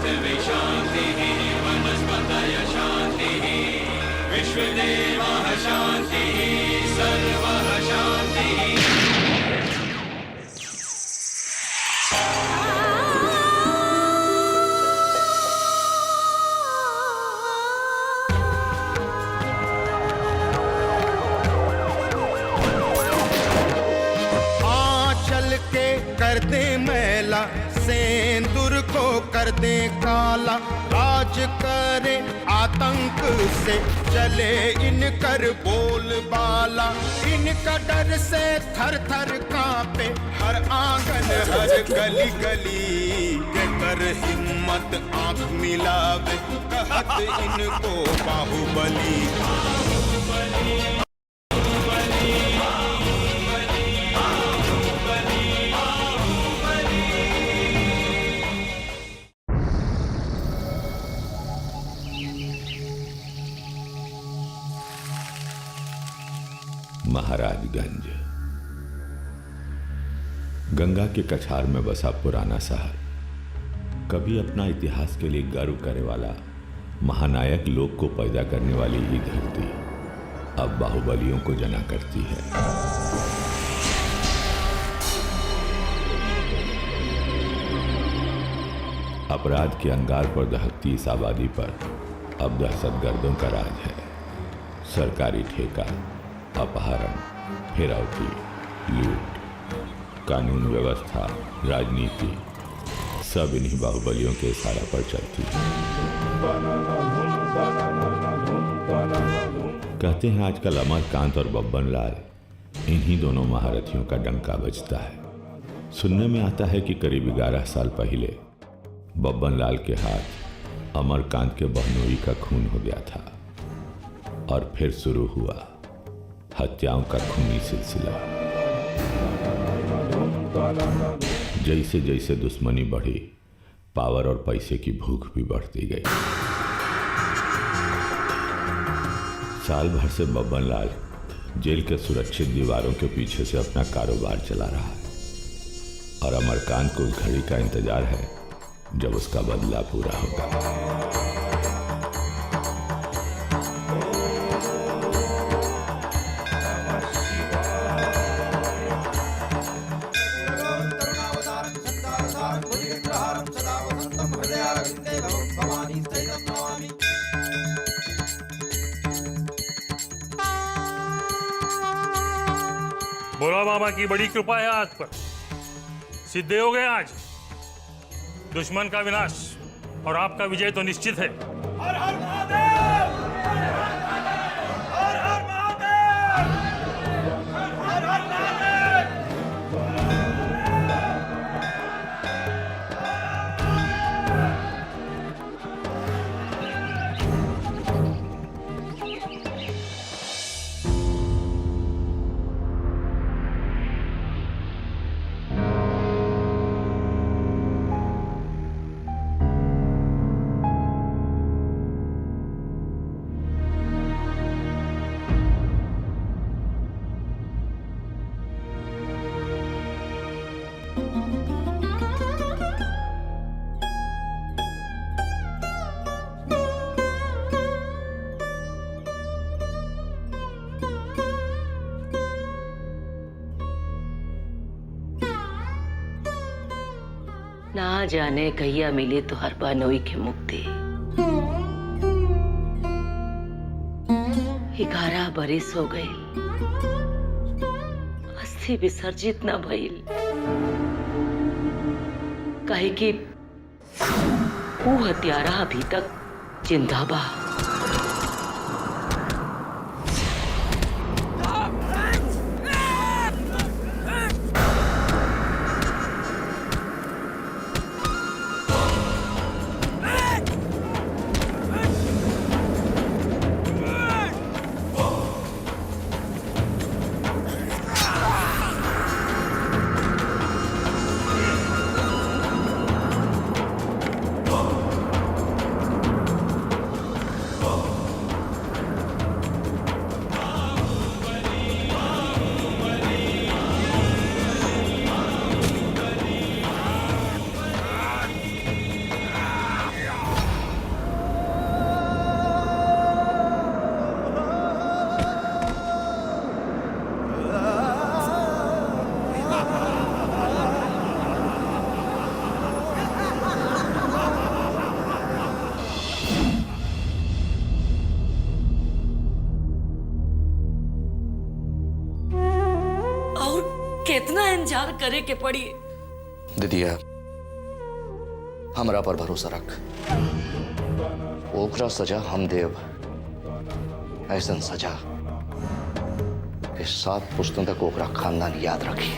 पृथ्वी शान्तिः वनस्पतयः शान्तिः विश्वदेवः शान्तिः सर्वः शान्तिः। कर दे मैला सेंदूर को कर दे काला, राज करे आतंक से चले इनकर बोलबाला। इनका डर से थर थर कांपे हर आंगन हर गली गली। के कर हिम्मत आंख मिलावे कहत इनको बाहुबली। महाराजगंज गंगा के कछार में बसा पुराना शहर, कभी अपना इतिहास के लिए गर्व करने वाला महानायक लोग को पैदा करने वाली ही धरती अब बाहुबलियों को जना करती है। अपराध के अंगार पर दहकती इस आबादी पर अब दहशतगर्दों का राज है। सरकारी ठेका, अपहरण, फिरौती, लूट, कानून व्यवस्था, राजनीति सब इन्हीं बाहुबलियों के इशारा पर चलती है। कहते हैं आजकल अमरकांत और बब्बन लाल इन्हीं दोनों महारथियों का डंका बजता है। सुनने में आता है कि करीब 11 साल पहले बब्बन लाल के हाथ अमरकांत के बहनोई का खून हो गया था और फिर शुरू हुआ हत्याओं का खूनी सिलसिला। जैसे जैसे दुश्मनी बढ़ी, पावर और पैसे की भूख भी बढ़ती गई। साल भर से बब्बन लाल जेल के सुरक्षित दीवारों के पीछे से अपना कारोबार चला रहा है और अमरकांत को उस घड़ी का इंतजार है जब उसका बदला पूरा होगा। भोला बाबा की बड़ी कृपा है आज पर, सिद्ध हो गए आज। दुश्मन का विनाश और आपका विजय तो निश्चित है। हर हर महादेव! हर हर महादेव! हर हर महादेव! ना जाने कहिया मिले तो हर बानोई की मुक्ति। 11 बरिस हो गई, अस्थि विसर्जित न भइल। काहे कि वो हत्यारा अभी तक जिंदा बा। कितना इंतजार करे के पड़ी। दीदिया हमरा पर भरोसा रख, ओकरा सजा हम देव, ऐसन सजा कि 7 पुश्तों तक ओकरा खानदान याद रखी।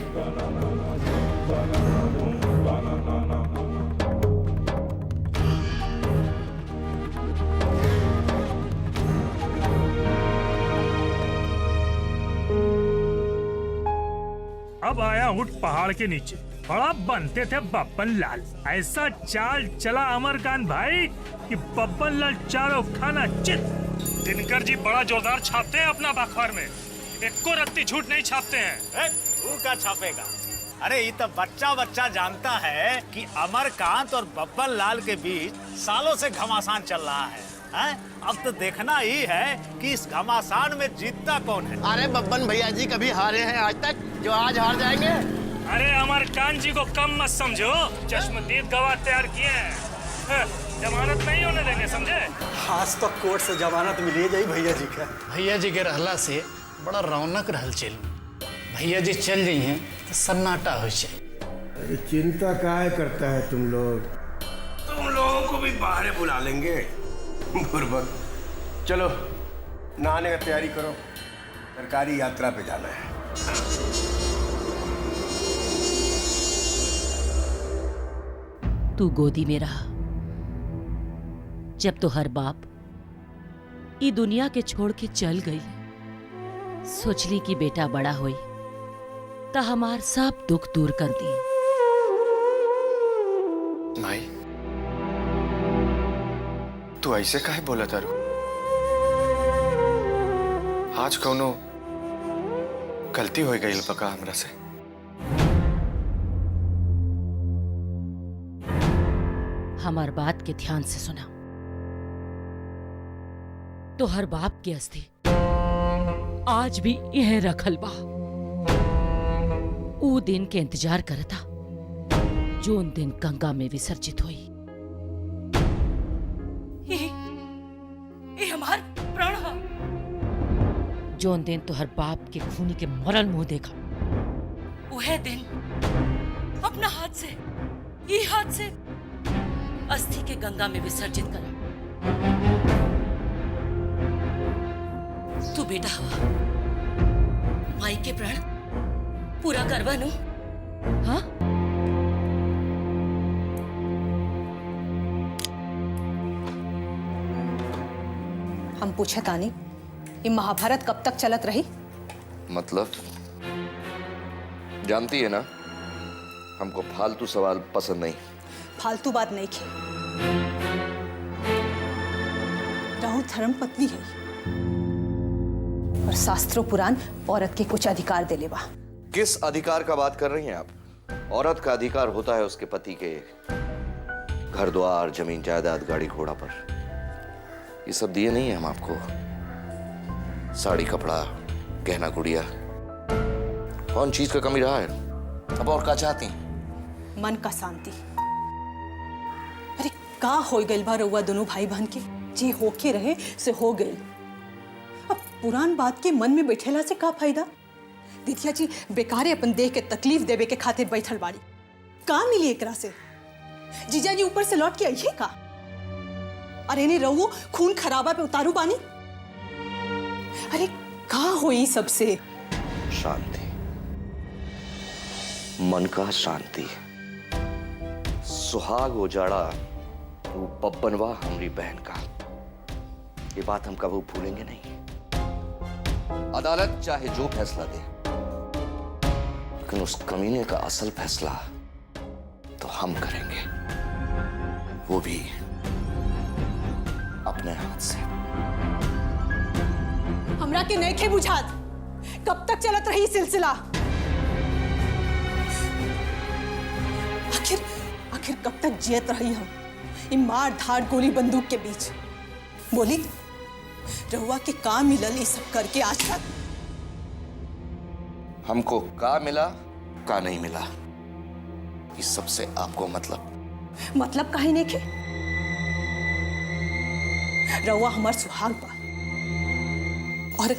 अब आया उठ पहाड़ के नीचे, बड़ा बनते थे बब्बन लाल। ऐसा चाल चला अमरकांत भाई कि बब्बन लाल चारों खाना चित। दिनकर जी बड़ा जोरदार छापते हैं अपना अखबार में, एको रत्ती झूठ नहीं छापते हैं। तू क्या छापेगा? अरे ये तो बच्चा जानता है कि अमरकांत और बब्बन लाल के बीच सालों से घमासान चल रहा है। अब तो देखना ही है कि इस घमासान में जीतता कौन है। अरे बब्बन भैया जी कभी हारे हैं आज तक जो आज हार जाएंगे? अरे अमरकांत जी को कम मत समझो, चश्मदीद गवाह तैयार किए हैं, जमानत नहीं होने देंगे, समझे? आज तो कोर्ट से जमानत मिली जाई भैया जी का। भैया जी के रहला से बड़ा रौनक रहल चल। भैया जी चल गई हैं तो सन्नाटा हो जाए। अरे चिंता काहे करता है तुम लोग? तुम लोगों को भी बाहर बुला लेंगे। बुर्बक, चलो नहाने का तैयारी करो, सरकारी यात्रा पे जाना है। तू गोदी में रहा जब तो हर बाप ई दुनिया के छोड़ के चल गई। सोचली कि बेटा बड़ा होई ता हमार सब दुख दूर कर दी। माई तू ऐसे काहे बोला तारू? आज कौनो गलती हो गई पका हमरा से? हमार बात के ध्यान से सुना। तो हर बाप की अस्थि आज भी यह रखल बा। ऊ दिन के इंतजार करता जोन दिन गंगा में विसर्जित हुई। ये हमार प्राण हा। जोन दिन तो हर बाप के खूनी के मरल मुंह देखा, वह दिन अपना हाथ से, ये हाथ से अस्थि के गंगा में विसर्जित करा। तू बेटा हुआ, माई के प्राण पूरा करवा नु। हाँ? हम पूछे तानी, ये महाभारत कब तक चलत रही? मतलब जानती है ना, हमको फालतू सवाल पसंद नहीं। फालतू बात नहीं की। राहु धर्म पत्नी है और शास्त्रों पुराण औरत के कुछ अधिकार दे लेवा। किस अधिकार का बात कर रही हैं आप? औरत का अधिकार होता है उसके पति के घर द्वार, जमीन जायदाद, गाड़ी घोड़ा पर। ये सब दिए नहीं है हम आपको? साड़ी, कपड़ा, गहना, गुड़िया, कौन चीज का कमी रहा है? अब और क्या चाहती? मन का शांति। अरे का हो गइल बा रउआ दोनों भाई बहन के? जे होके रहे से हो गइल। अब पुरान बात के मन में बैठेला से का फायदा? दिदिया जी बेकारे अपन देह के तकलीफ देवे के खातिर बैठल बाड़ी। का मिली एकरा से? जीजा जी ऊपर से लौट के आइए का? अरे ने रहुओ खून खराबा पे उतारू बानी। अरे का होई सबसे? शांति, मन का शांति। सुहाग उजाड़ा वो बब्बनवा हमारी बहन का, ये बात हम कभी भूलेंगे नहीं। अदालत चाहे जो फैसला दे, लेकिन उस कमीने का असल फैसला तो हम करेंगे, वो भी अपने हाथ से। हमरा के नइखे बुझात कब तक चलत रही सिलसिला? आखिर कब तक जियत रही हम इन मार धाड़ गोली बंदूक के बीच? बोली रहुआ के का मिलल ये सब करके आज तक? हमको का मिला का नहीं मिला इस सबसे आपको मतलब काहे नहीं के? रहुआ हमार सुहाग बा और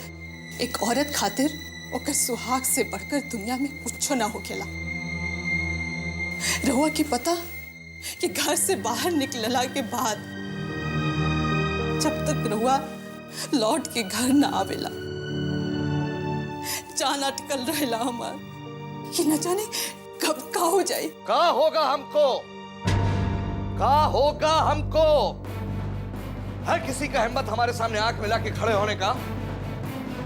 एक औरत खातिर ओकर सुहाग से बढ़कर दुनिया में कुछ ना होखेला। रहुआ के पता कि घर से बाहर निकलला के बाद जब तक रहुआ लौट के घर ना आवेला, जान अटकल रहेला हमार कि न जाने कब का हो जाए। का होगा हमको, का होगा हमको? है किसी का हिम्मत हमारे सामने आंख मिला के खड़े होने का?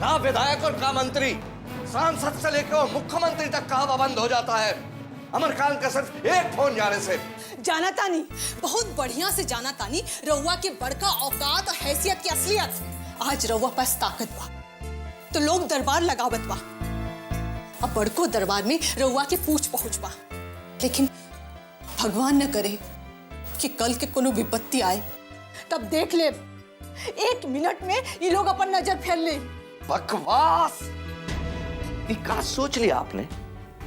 का विधायक और का मंत्री, सांसद से लेकर और मुख्यमंत्री तक का हवा बंद हो जाता है अमरकांत का सिर्फ एक फोन जाने से। जाना तानी, बहुत बढ़िया से जाना तानी रउआ के बड़का औकात और हैसियत की असलियत। आज रउआ पास ताकत बा तो लोग दरबार लगावत बा, अब बड़को दरबार में रउआ के पूछ पहुंच बा। लेकिन भगवान न करे कि कल के कोनो विपत्ति आए, तब देख ले 1 मिनट में ये लोग अपन नजर फेर ले। बकवास! ये का सोच लिया आपने?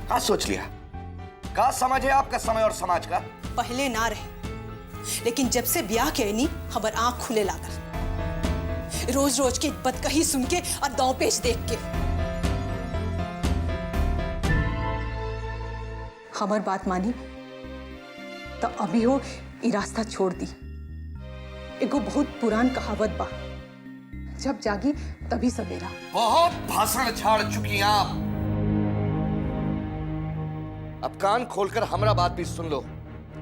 का सोच लिया? का समझ है आपका समय और समाज का? पहले ना रहे, लेकिन जब से ब्याह के नहीं हमार आंख खुले लागल। रोज रोज की बदकही सुन के और दांव पेच देख के। हमार बात मानी तो अभी हो ई रास्ता छोड़ दी। एगो बहुत पुरान कहावत बा, जब जागी तभी सवेरा। बहुत भाषण झाड़ चुकी हैं आप। अब कान खोलकर हमारा बात भी सुन लो।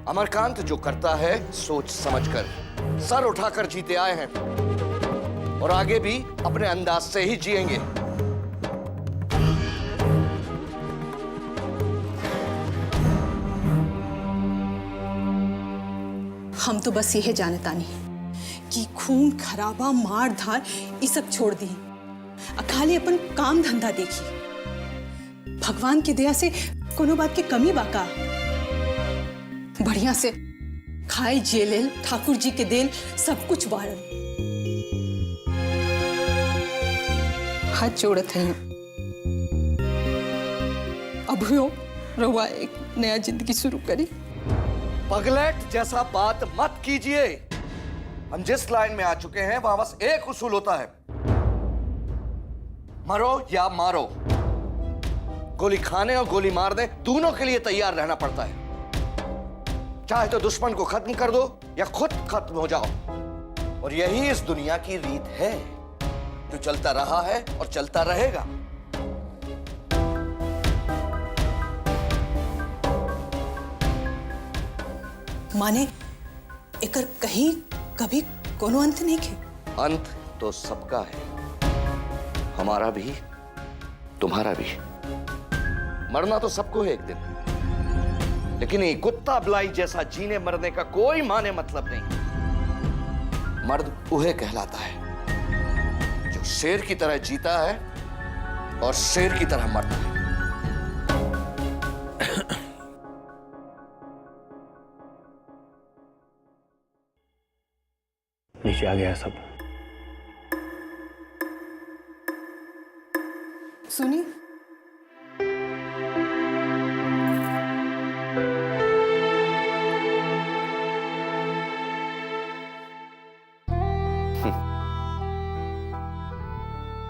अमरकांत जो करता है सोच समझकर, सर उठाकर जीते आए हैं और आगे भी अपने अंदाज से ही जिएंगे। हम तो बस यही जानता नहीं कि खून खराबा मार धार ये सब छोड़ दी, खाली अपन काम धंधा देखी। भगवान की दया से कोनो बात की कमी बाका, बढ़िया से खाए जेलेल ठाकुर जी के देल सब कुछ बारन। हाथ जोड़त है अब हो रहुआ एक नया जिंदगी शुरू करी। पगलेट जैसा बात मत कीजिए। हम जिस लाइन में आ चुके हैं वहां बस एक उसूल होता है, मरो या मारो। गोली खाने और गोली मारने दोनों के लिए तैयार रहना पड़ता है। चाहे तो दुश्मन को खत्म कर दो या खुद खत्म हो जाओ। और यही इस दुनिया की रीत है, जो चलता रहा है और चलता रहेगा। माने एकर कहीं कभी कोनो अंत नहीं के? अंत तो सबका है, हमारा भी तुम्हारा भी। मरना तो सबको है एक दिन, लेकिन ये कुत्ता बिलाई जैसा जीने मरने का कोई माने मतलब नहीं। मर्द उहे कहलाता है जो शेर की तरह जीता है और शेर की तरह मरता है। नीचे आ गया सब। सुनी,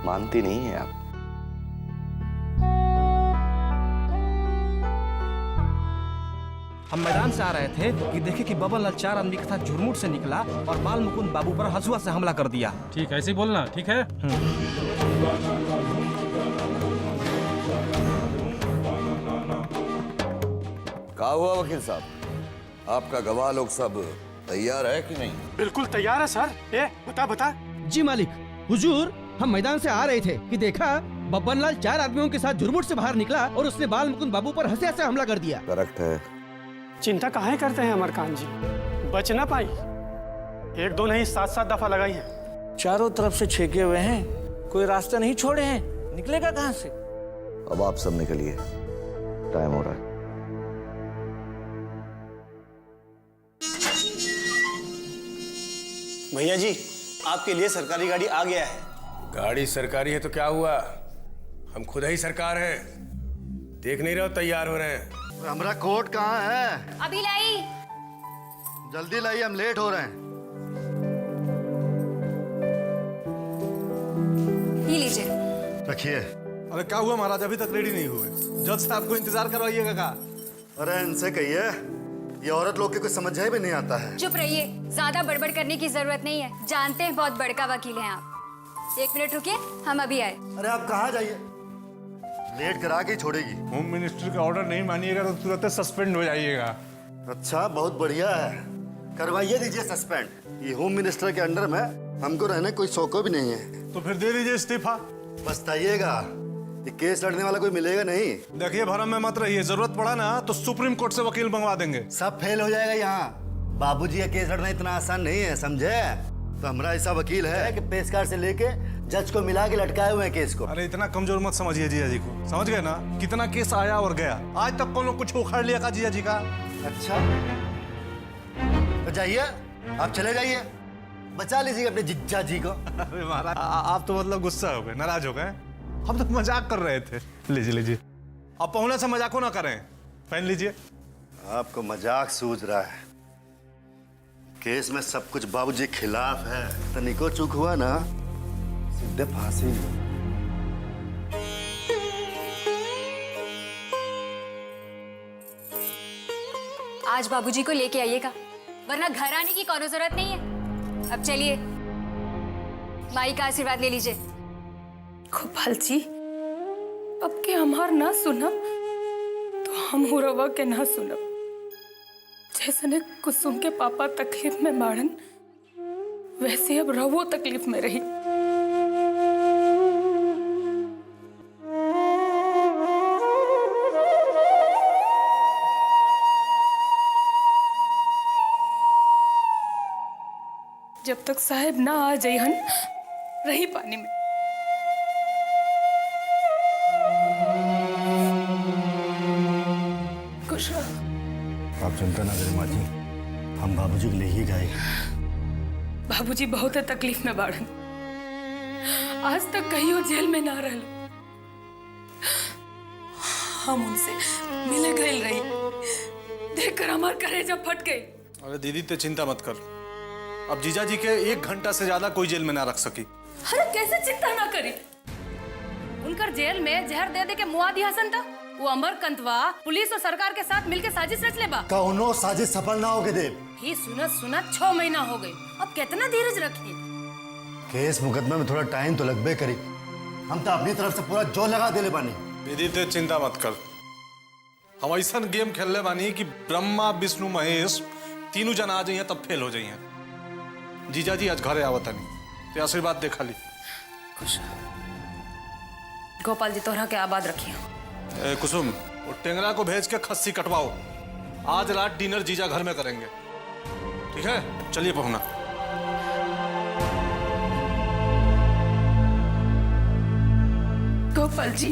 मानती नहीं है आप। हम मैदान से आ रहे थे कि देखे कि बबन लाल 4 आदमी के साथ झुरमुट से निकला और बाल मुकुंद बाबू पर हंसुआ से हमला कर दिया। ठीक, ऐसे ही बोलना, ठीक है? क्या हुआ वकील साहब, आपका गवाह लोग सब तैयार है कि नहीं? बिल्कुल तैयार है सर। ये बता। जी मालिक, हुजूर हम मैदान से आ रहे थे कि देखा बब्बन लाल 4 आदमियों के साथ झुरमुट से बाहर निकला और उसने बाल मुकुंद बाबू पर हंसे से हमला कर दिया। करेक्ट है। चिंता काहे करते हैं अमरकांत जी, बच ना पाई। 1-2 नहीं 7-7 दफा लगाई है। चारों तरफ से छेके हुए हैं, कोई रास्ता नहीं छोड़े हैं, निकलेगा कहां से? अब आप सब निकलिए, टाइम हो रहा है। भैया जी, आपके लिए सरकारी गाड़ी आ गया है। गाड़ी सरकारी है तो क्या हुआ, हम खुद ही सरकार हैं। देख नहीं रहे हो तैयार हो रहे हैं। हमारा कोट कहाँ है? अभी लाई। जल्दी लाइए, हम लेट हो रहे हैं। ये लीजिए। रखिए। अरे क्या हुआ महाराज, अभी तक रेडी नहीं हुए? जज साहब को इंतजार करवाइएगा का? अरे इनसे कहिए, ये औरत लोग के कुछ समझ भी नहीं आता है। चुप रहिए, ज्यादा बड़बड़ करने की जरूरत नहीं है। जानते हैं बहुत बड़का वकील हैं आप। 1 मिनट रुकिए, हम अभी आए। अरे आप कहाँ जाइए, लेट करा के छोड़ेगी। होम मिनिस्टर का ऑर्डर नहीं मानिएगा तो तुरंत सस्पेंड हो जाइएगा। अच्छा, बहुत बढ़िया है, करवाइए दीजिए सस्पेंड। ये होम मिनिस्टर के अंडर में हमको रहने कोई शौक भी नहीं है। तो फिर दे दीजिए इस्तीफा। पछताइएगा, ये केस लड़ने वाला कोई मिलेगा नहीं। देखिए भरम में मत रहिए, जरूरत पड़ा ना तो सुप्रीम कोर्ट से वकील मंगवा देंगे। सब फेल हो जाएगा यहाँ। बाबूजी का केस लड़ना इतना आसान नहीं है, समझे? तो हमारा ऐसा वकील है कि पेशकार से लेके जज को मिला के लटकाए हुए हैं केस को। अरे इतना कमजोर मत समझिए जिया जी को, समझ गए ना? कितना केस आया और गया, आज तक कौन कुछ उखाड़ लिया का जिया जी का? अच्छा, तो जाइए, आप चले जाइए, बचा लीजिए अपने जिज्जा जी को। अरे महाराज, आप तो मतलब गुस्सा हो गए, नाराज हो गए? हम तो मजाक कर रहे थे। लीजिए लीजिए, अब पहुंचने से मजाक ना करें, पहन लीजिए। आपको मजाक सूझ रहा है, केस में सब कुछ बाबूजी के खिलाफ है। तनिको चूक हुआ ना, सीधे फांसी। आज बाबूजी को लेके आइएगा, वरना घर आने की कोई जरूरत नहीं है। अब चलिए, माई का आशीर्वाद ले लीजिए। गोपाल जी, अब के हमार ना सुनब तो हम हुरवा के ना सुनब। जैसे ने कुसुम के पापा तकलीफ में बाड़न, वैसे अब रवो तकलीफ में रही। जब तक साहब ना आ जाइहन, रही पानी में। आप चिंता ना करें माँ जी, हम बाबूजी को ले ही गए। बाबूजी बहुत तकलीफ में बाड़न, आज तक कहियो जेल में ना रहल। हम उनसे मिले गए रही, देखकर हमार कलेजा फट गई। अरे दीदी तो चिंता मत कर, अब जीजा जी के 1 घंटा से ज्यादा कोई जेल में ना रख सकी। अरे कैसे चिंता ना करी, उनकर जेल में जहर दे दे के मुआ दिया संता। वो अमरकंतवा पुलिस और सरकार के साथ मिलकर साजिश रच लेबा। कौनो साजिश सफल ना होके देव। ही सुनत 6 महीना हो गए, अब कितना धीरज रखी। केस मुकदमे में थोड़ा टाइम तो लगबे करी, हम तो अपनी तरफ से पूरा जोर लगा देले बानी। दीदी तो चिंता मत कर, हम ऐसा गेम खेलने बानी कि ब्रह्मा विष्णु महेश तीनों जन आ जाइए तब फेल हो जाइए। जीजा जी आज घरे आवत नहीं, तो आशीर्वाद देखा ली। खुश गोपाल जी तोहरा के आबाद रखिए। कुसुम, वो टेंगरा को भेज के खस्सी कटवाओ, आज रात डिनर जीजा घर में करेंगे, ठीक है? चलिए पहुंचना। गोपाल जी,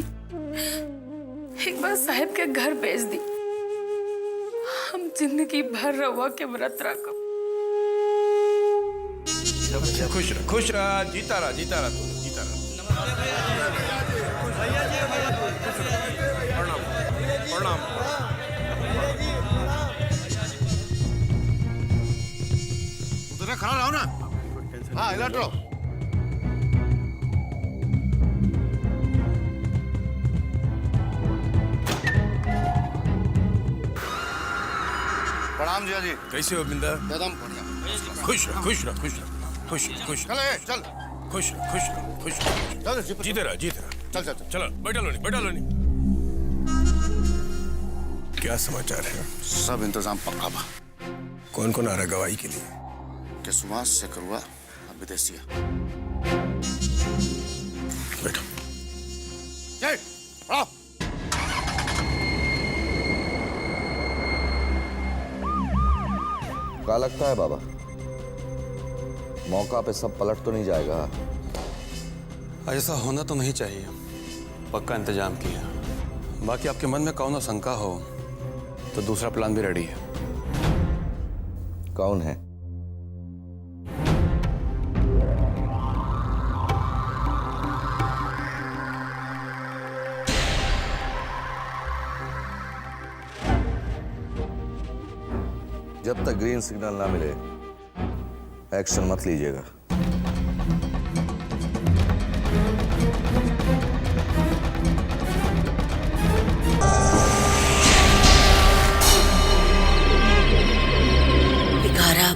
एक बार साहब के घर भेज दी, हम जिंदगी भर रवा के व्रत रखो। खुश रह, खुश रह, जीता रहा, जीता रहा, तू जीता रहा। प्रणाम। उधर खड़ा रहो ना। हाँ, इलाट रहो। प्रणाम जिया जी। कैसे हो बिंदा? एकदम बढ़िया। खुश रह, खुश रह, खुश रह, खुश रह, खुश चल चल, खुश रह, खुश रह, खुश रह। चल जीते रहा, जीते रहा। चल चल चल। चलो बैठा लो नहीं, बैठा लो नहीं। क्या समाचार है? सब इंतजाम पक्का बा। कौन कौन आ रहा है गवाही के लिए? के सुहास से करुआ विदेशिया। बैठो। जय आओ। क्या लगता है बाबा, मौका पे सब पलट तो नहीं जाएगा? ऐसा होना तो नहीं चाहिए, पक्का इंतजाम किया। बाकी आपके मन में कौन शंका हो तो दूसरा प्लान भी रेडी है। कौन है? जब तक ग्रीन सिग्नल ना मिले एक्शन मत लीजिएगा।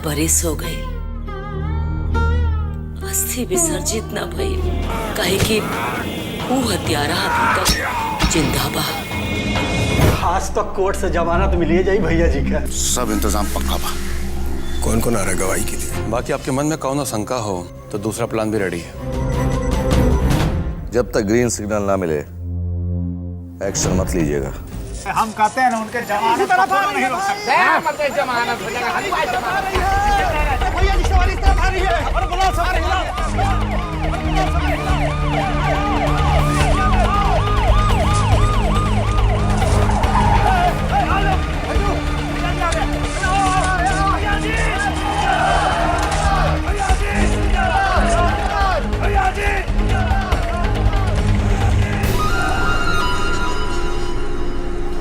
बरिस हो गई, अस्थि विसर्जित न भई, काहे कि वो हत्यारा अभी तक जिंदा बा। आज तो कोर्ट से जमानत मिलिए जाई भैया जी का। सब इंतजाम पक्का बा। कौन कौन आ रहा है गवाही के लिए? बाकी आपके मन में कौन शंका हो तो दूसरा प्लान भी रेडी है। जब तक ग्रीन सिग्नल ना मिले एक्शन मत लीजिएगा। हम कहते हैं ना उनके जमानत नहीं रोक सकते। जमानत हो जाएगा। भैया जी सवारी इस तरफ आ रही है और बुलाओ सवारी।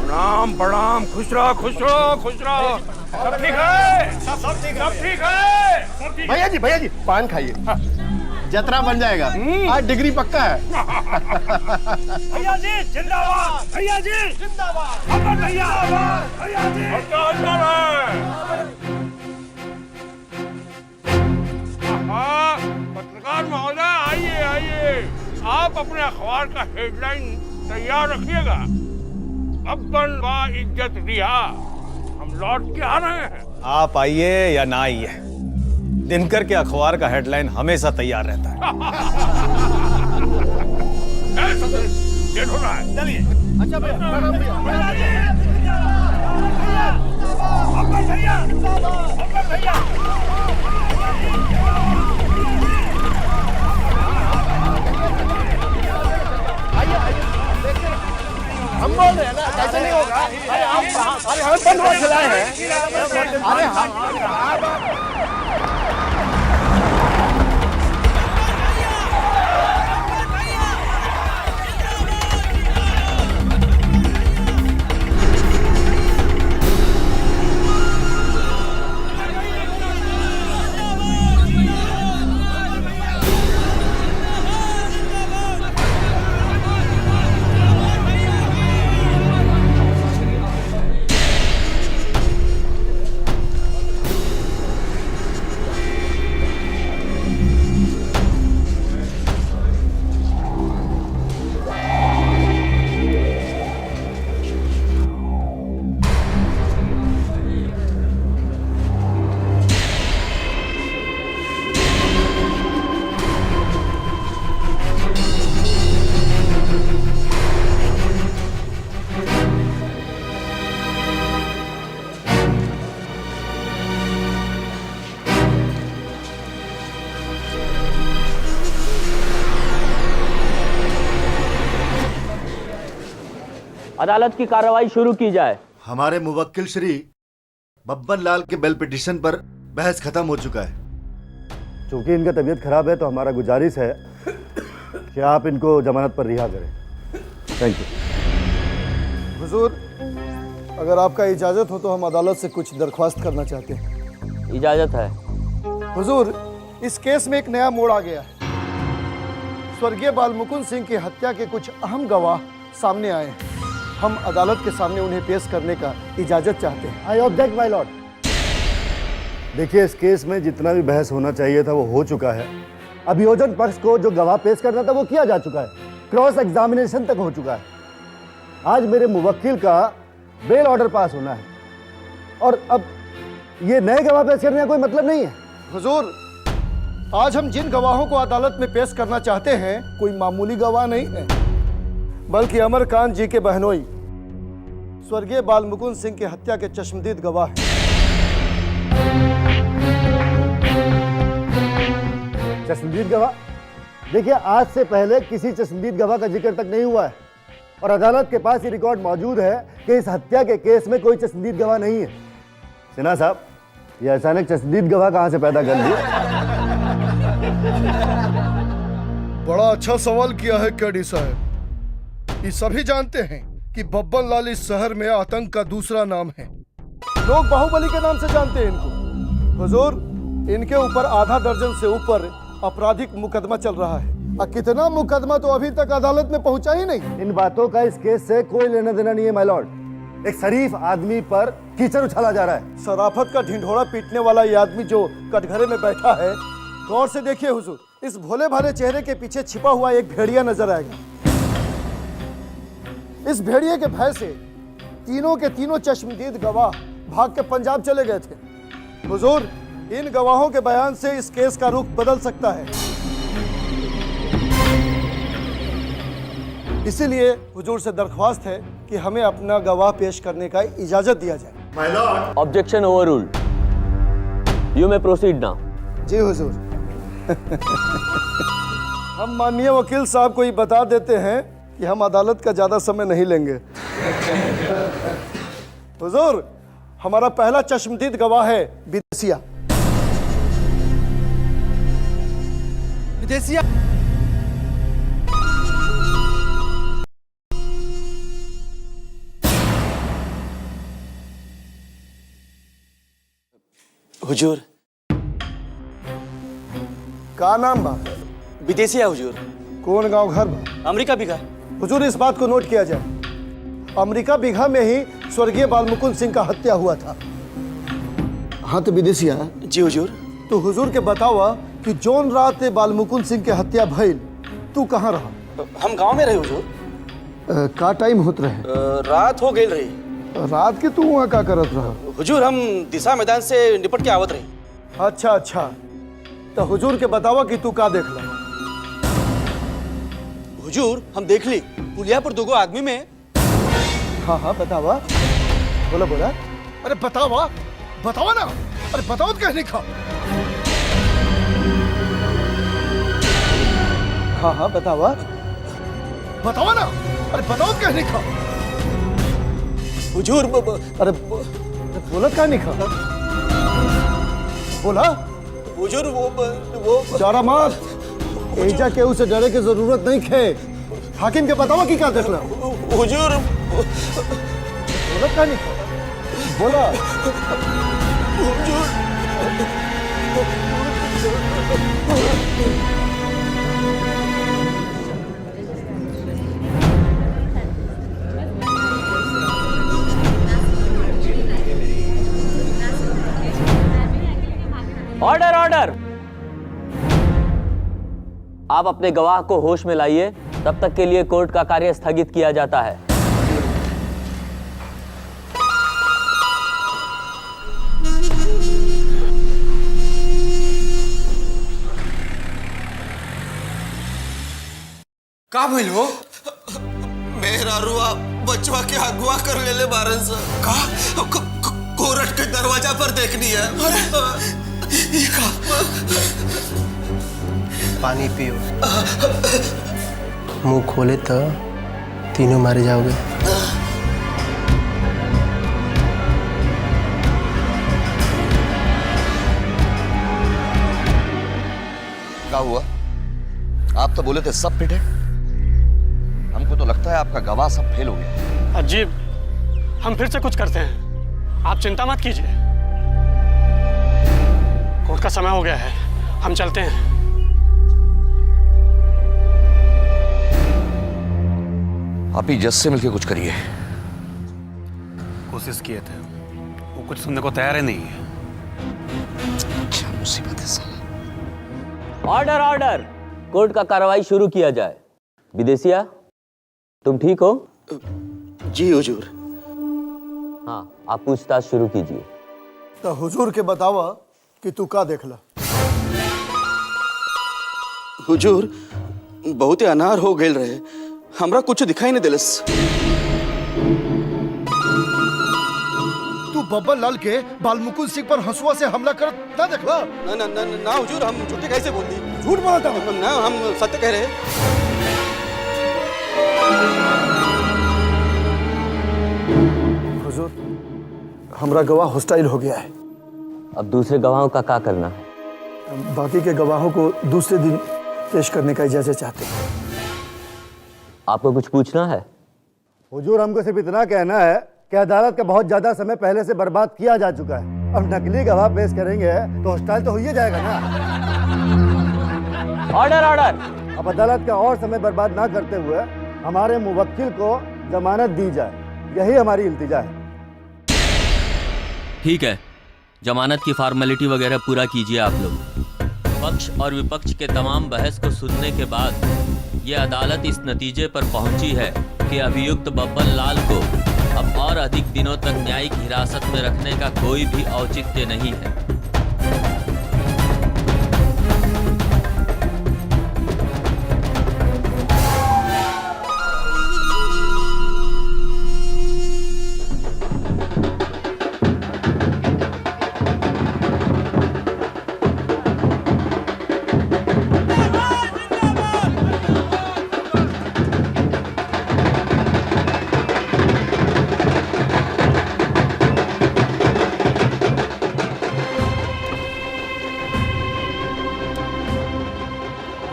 प्रणाम प्रणाम, खुश रहो खुश रहो खुश रहो। सब ठीक है? सब ठीक है। भैया जी पान खाइए, जतरा बन जाएगा। आज डिग्री पक्का है। भैया जी जिंदाबाद, भैया जी जिंदाबाद, अमर भैया भैया जी पत्रकार महोदय आइए आइए, आप अपने अखबार का हेडलाइन तैयार रखिएगा। बब्बन बा इज्जत रिहा, हम लौट के आ रहे हैं। आप आइए या ना आइए, दिनकर के अखबार का हेडलाइन हमेशा तैयार रहता है। लेट हो रहा है, चलिए। अच्छा भैया, हम बोल रहे हैं ना, कैसे नहीं होगा? अरे हम बंद खिलाए हैं। अरे हम अदालत की कार्रवाई शुरू की जाए। हमारे मुवक्किल श्री बब्बन लाल के बेल पिटीशन पर बहस खत्म हो चुका है। चूंकि इनका तबीयत खराब है तो हमारा गुजारिश है कि आप इनको जमानत पर रिहा करें। Thank you. हुजूर, अगर आपका इजाजत हो तो हम अदालत से कुछ दरख्वास्त करना चाहते हैं। इजाजत है। हुजूर, इस केस में एक नया मोड़ आ गया है। स्वर्गीय बाल मुकुंद सिंह की हत्या के कुछ अहम गवाह सामने आए हैं। हम अदालत के सामने उन्हें पेश करने का इजाजत चाहते हैं। I object my Lord. देखिए, इस केस में जितना भी बहस होना चाहिए था वो हो चुका है। अभियोजन पक्ष को जो गवाह पेश करना था वो किया जा चुका है। क्रॉस एग्जामिनेशन तक हो चुका है। आज मेरे मुवक्किल का बेल ऑर्डर पास होना है और अब ये नए गवाह पेश करने का कोई मतलब नहीं है। हुजूर, आज हम जिन गवाहों को अदालत में पेश करना चाहते हैं कोई मामूली गवाह नहीं है, बल्कि अमरकांत जी के बहनोई स्वर्गीय बाल मुकुंद सिंह की हत्या के चश्मदीद गवाह हैं। चश्मदीद गवाह? देखिए, आज से पहले किसी चश्मदीद गवाह का जिक्र तक नहीं हुआ है और अदालत के पास ये रिकॉर्ड मौजूद है कि इस हत्या के केस में कोई चश्मदीद गवाह नहीं है। सिन्हा साहब, ये अचानक चश्मदीद गवाह कहां से पैदा कर लिए? बड़ा अच्छा सवाल किया है कैडी साहब। ये सभी जानते हैं कि बब्बन लाल इस शहर में आतंक का दूसरा नाम है। लोग बाहुबली के नाम से जानते हैं इनको। हुजूर, इनके ऊपर आधा दर्जन से ऊपर आपराधिक मुकदमा चल रहा है और कितना मुकदमा तो अभी तक अदालत में पहुंचा ही नहीं। इन बातों का इस केस से कोई लेना देना नहीं है माय लॉर्ड। एक शरीफ आदमी पर कीचड़ उछाला जा रहा है। शराफत का ढिंढोरा पीटने वाला ये आदमी जो कटघरे में बैठा है, गौर से देखिए हुजूर, इस भोले भाले चेहरे के पीछे छिपा हुआ एक भेड़िया नजर आएगा। इस भेड़िए के भय से तीनों के तीनों चश्मदीद गवाह भाग के पंजाब चले गए थे। हुजूर, इन गवाहों के बयान से इस केस का रुख बदल सकता है। इसीलिए हुजूर से दरख्वास्त है कि हमें अपना गवाह पेश करने का इजाजत दिया जाए। My lord, objection overruled. You may proceed now. जी हुजूर। हम माननीय वकील साहब को ये बता देते हैं कि हम अदालत का ज्यादा समय नहीं लेंगे। हुजूर, हमारा पहला चश्मदीद गवाह है विदेशिया। विदेशिया हुजूर, का नाम बा? विदेशिया हुजूर। कौन गांव घर बा? अमेरिका बिघा। हुजूर, इस बात को नोट किया जाए, अमेरिका बिघा में ही स्वर्गीय बालमुकुंद सिंह का हत्या हुआ था। हाँ तो विदेशिया। जी हुजूर। तो हुजूर के बतावा कि जोन रात बालमुकुंद सिंह के हत्या भइल, तू कहाँ रहा? हम गांव में रहे हुजूर। का टाइम होत रहे? रात हो गई रही। रात के तू वहाँ का करत रहा? हुजूर, हम दिशा मैदान से निपट के आवत रही। अच्छा अच्छा, तो हुजूर के बतावा कि तू का देख ला? हुजूर, हम देख ली पुलिया पर दुगो आदमी में। हाँ हाँ बतावा, बोला बोला। अरे बतावा, बतावा ना। अरे बताओ क्या लिखा? हाँ हाँ बतावा, बतावा ना। अरे बताओ क्या लिखा? हुजूर, अरे बोला क्या लिखा? बोला हुजूर, वो चारा मार। एजा के उसे डरे की जरूरत नहीं खे। हाकिम के बतावा कि क्या देखला? हुजूर, बोला क्या लिखा? बोला हुजूर। Order order. आप अपने गवाह को होश में लाइए, तब तक के लिए कोर्ट का कार्य स्थगित किया जाता है। का भइल हो? मेरा रुआ बचवा के अगवा कर ले ले बारन से। का कोर्ट के दरवाजा पर देखनी है। ये का? पानी पियो, मुंह खोले तो तीनों मारे जाओगे। क्या हुआ? आप तो बोले थे सब फिट है। हमको तो लगता है आपका गवाह सब फेल हो गया। अजीब, हम फिर से कुछ करते हैं, आप चिंता मत कीजिए। कोर्ट का समय हो गया है, हम चलते हैं। आप ही जज से मिलकर कुछ करिए। कोशिश किए थे, वो कुछ सुनने को तैयार ही नहीं है। अच्छा मुसीबत है साला। Order order. कोर्ट का कार्रवाई शुरू किया जाए। विदेशिया, तुम ठीक हो? जी हुजूर। हाँ, आप पूछताछ शुरू कीजिए। तो हुजूर के बतावा कि तू का देखला? हुजूर, बहुत ही अनार हो गए रहे, हमरा कुछ दिखाई नहीं दिलस। तू बब्बन लाल के बालमुकुंद सिंह पर हंसुआ से हमला कर ना देखला? ना ना ना ना हुजूर, हम झूठे कैसे बोल दी? झूठ बोलता हूँ ना, हम सत्य कह रहे। हुजूर, हमरा गवाह हॉस्टाइल हो गया है। अब दूसरे गवाहों का क्या करना है? बाकी के गवाहों को दूसरे दिन पेश करने का इजाजत चाहते हैं। आपको कुछ पूछना है? हुजूर, हमको सिर्फ इतना कहना है कि अदालत का बहुत ज्यादा समय पहले से बर्बाद किया जा चुका है। अब नकली गवाह पेश करेंगे तो हॉस्टाइल तो हो ही जाएगा ना। Order order. अब अदालत का और समय बर्बाद ना करते हुए हमारे मुवक्किल को जमानत दी जाए। यही हमारी इल्तिजा है। ठीक है, जमानत की फॉर्मेलिटी वगैरह पूरा कीजिए आप लोग। पक्ष और विपक्ष के तमाम बहस को सुनने के बाद ये अदालत इस नतीजे पर पहुंची है कि अभियुक्त बब्बन लाल को अब और अधिक दिनों तक न्यायिक हिरासत में रखने का कोई भी औचित्य नहीं है।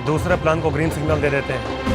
दूसरे प्लान को ग्रीन सिग्नल दे देते हैं।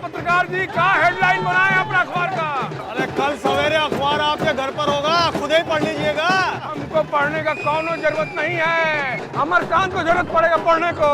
पत्रकार जी का हेडलाइन बनाए अपना अखबार का। अरे कल सवेरे अखबार आपके घर पर होगा, खुद ही पढ़ लीजिएगा। हमको पढ़ने का कौनो जरूरत नहीं है, अमरकांत को जरूरत पड़ेगा पढ़ने को।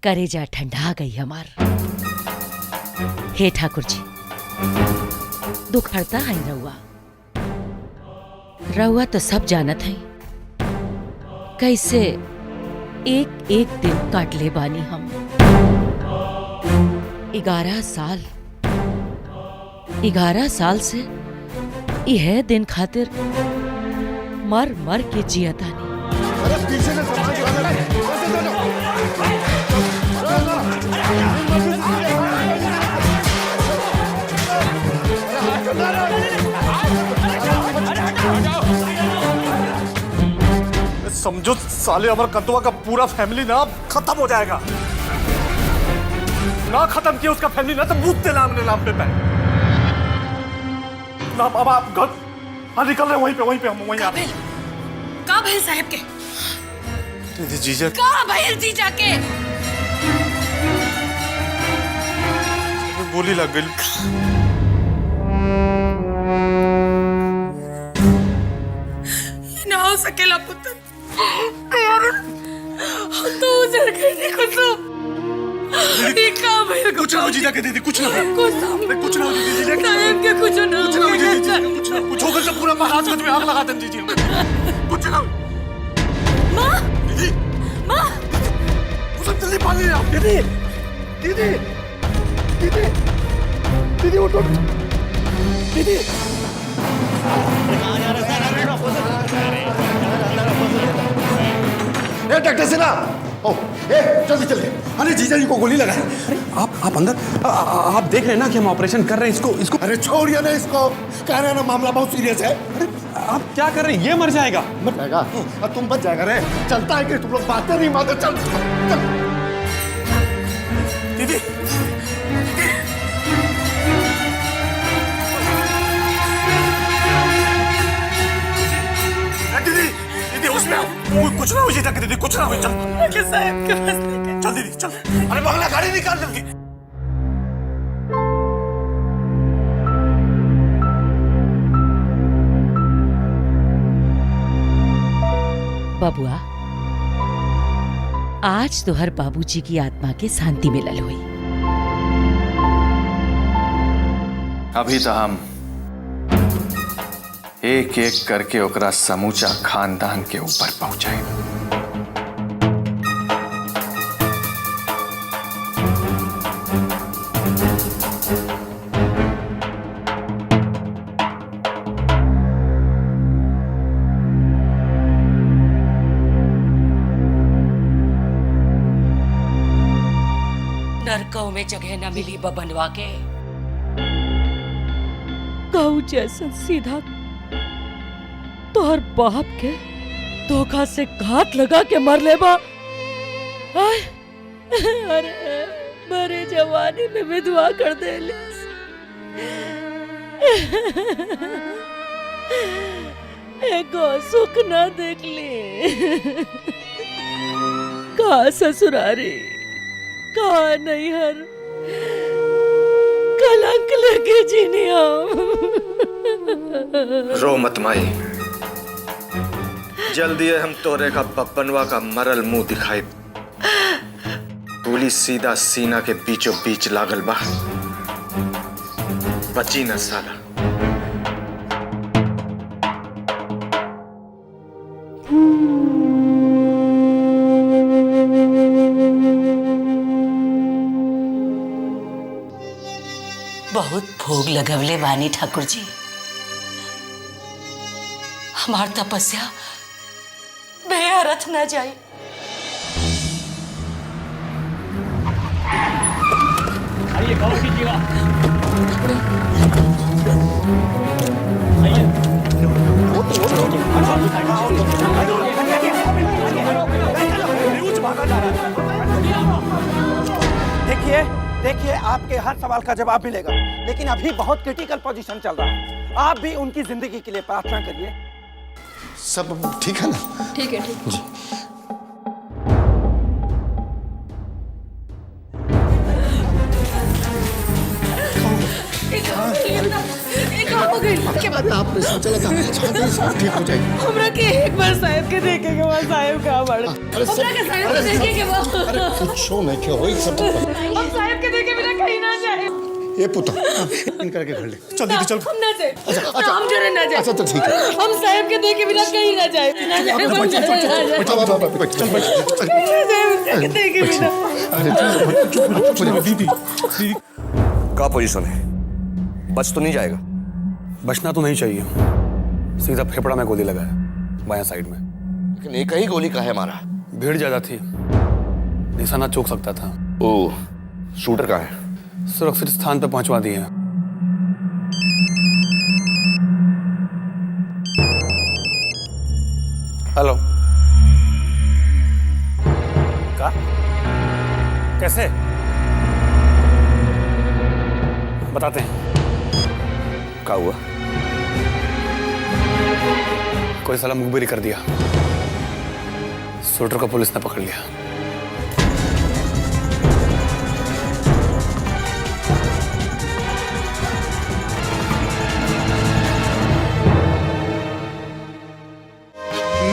करेजा ठंडा गई हमार। हे ठाकुर जी, दुखड़ता है रउआ। रउआ तो सब जानत है कैसे एक एक दिन काट ले बानी हम। 11 साल से यह दिन खातिर मर मर के जियतानी। समझो साले अमरकंतवा का पूरा फैमिली ना खत्म हो जाएगा। ना खत्म किया उसका फैमिली ना तो मुझसे नाम पे पे ना। अब आप घर निकल रहे वहीं पे हम वहीं आप का भैल साहब के जीजा का भैल जीजा के गोली लग गई। ना हो सकेला पुत्र यार हम तो उजड़ गए थे कुसुम। ये का भैल कुछ ना हो जीजा के दीदी, कुछ ना हो कुछ ना हो दीदी साहब के कुछ ना हो कुछ होकर से पूरा महाराजगंज में आग लगा दें दीदी। कुछ ना माँ दीदी माँ जल्दी पानी आप दीदी दीदी दीदी दीदी उठो दीदी। डॉक्टर सिन्हा जल्दी चले। अरे जीजा जी को गोली लगा है। आप अंदर आप देख रहे हैं ना कि हम ऑपरेशन कर रहे हैं इसको। अरे छोड़िए ना इसको, कह रहे हैं ना मामला बहुत सीरियस है। अरे आप क्या कर रहे हैं? ये मर जाएगा। मर जाएगा और तुम बच जाएगा। रे चलता है कि तुम लोग बातें नहीं मानते। चल दीदी दीदी उसमें कुछ ना हो जीजा के दीदी, कुछ ना हो। चल चल दीदी चल। अरे बंगला गाड़ी निकाल जल्दी। बबुआ आज तो हर बाबूजी की आत्मा के शांति मिलल हुई। अभी तो हम एक एक करके ओकरा समूचा खानदान के ऊपर पहुंचाए। नरकों में जगह न मिली बबनवा के। गौ जैसा सीधा तोहर बाप के धोखा से घात लगा के मर ले बा। अरे मरे जवानी में विधवा कर दे। एको सुख ना देख ली। का ससुरारी का नैहर कलंक लगे जीनिया। रो मत माई, जल्दी हम तोरे का बब्बनवा का मरल मुंह दिखाई। गोली सीधा सीना के बीचों बीच लागल बा। बची न साला। बहुत भोग लगवले वानी ठाकुर जी। हमार तपस्या बेअर्थ न जाए। आइए गौर कीजिएगा। देखिए देखिए आपके हर सवाल का जवाब मिलेगा, लेकिन अभी बहुत क्रिटिकल पोजीशन चल रहा है। आप भी उनकी जिंदगी के लिए प्रार्थना करिए। सब ठीक है ना? ठीक है ठीक है। ऑपरेशन चला था, सब ठीक हो जाएगी। हमरा के एक बार साहब के देखे के बाद साहब का बड़ हमरा के साहब के देखे के बाद अरे कुछ नहीं क्यों होई सब। हम साहब के देखे बिना कहीं ना जाए। ये पुत्र इनकर के घर ले चल दीदी चल। हम ना जाए। अच्छा हम जरे ना जाए। अच्छा तो ठीक है। हम साहब के देखे बिना कहीं ना जाए। ना जाए चल देखे बिना। अरे दीदी का पोजीशन है? बच तो नहीं जाएगा? बचना तो नहीं चाहिए। सीधा फेफड़ा में गोली लगा है, बायां साइड में। लेकिन एक ही गोली का है मारा। भीड़ ज्यादा थी, निशाना चूक सकता था। ओह, शूटर कहाँ है? सुरक्षित स्थान पर पहुंचवा दिए हैं। हेलो, कैसे? बताते हैं। क्या हुआ? कोई साला मुखबिरी कर दिया, शूटर को पुलिस ने पकड़ लिया।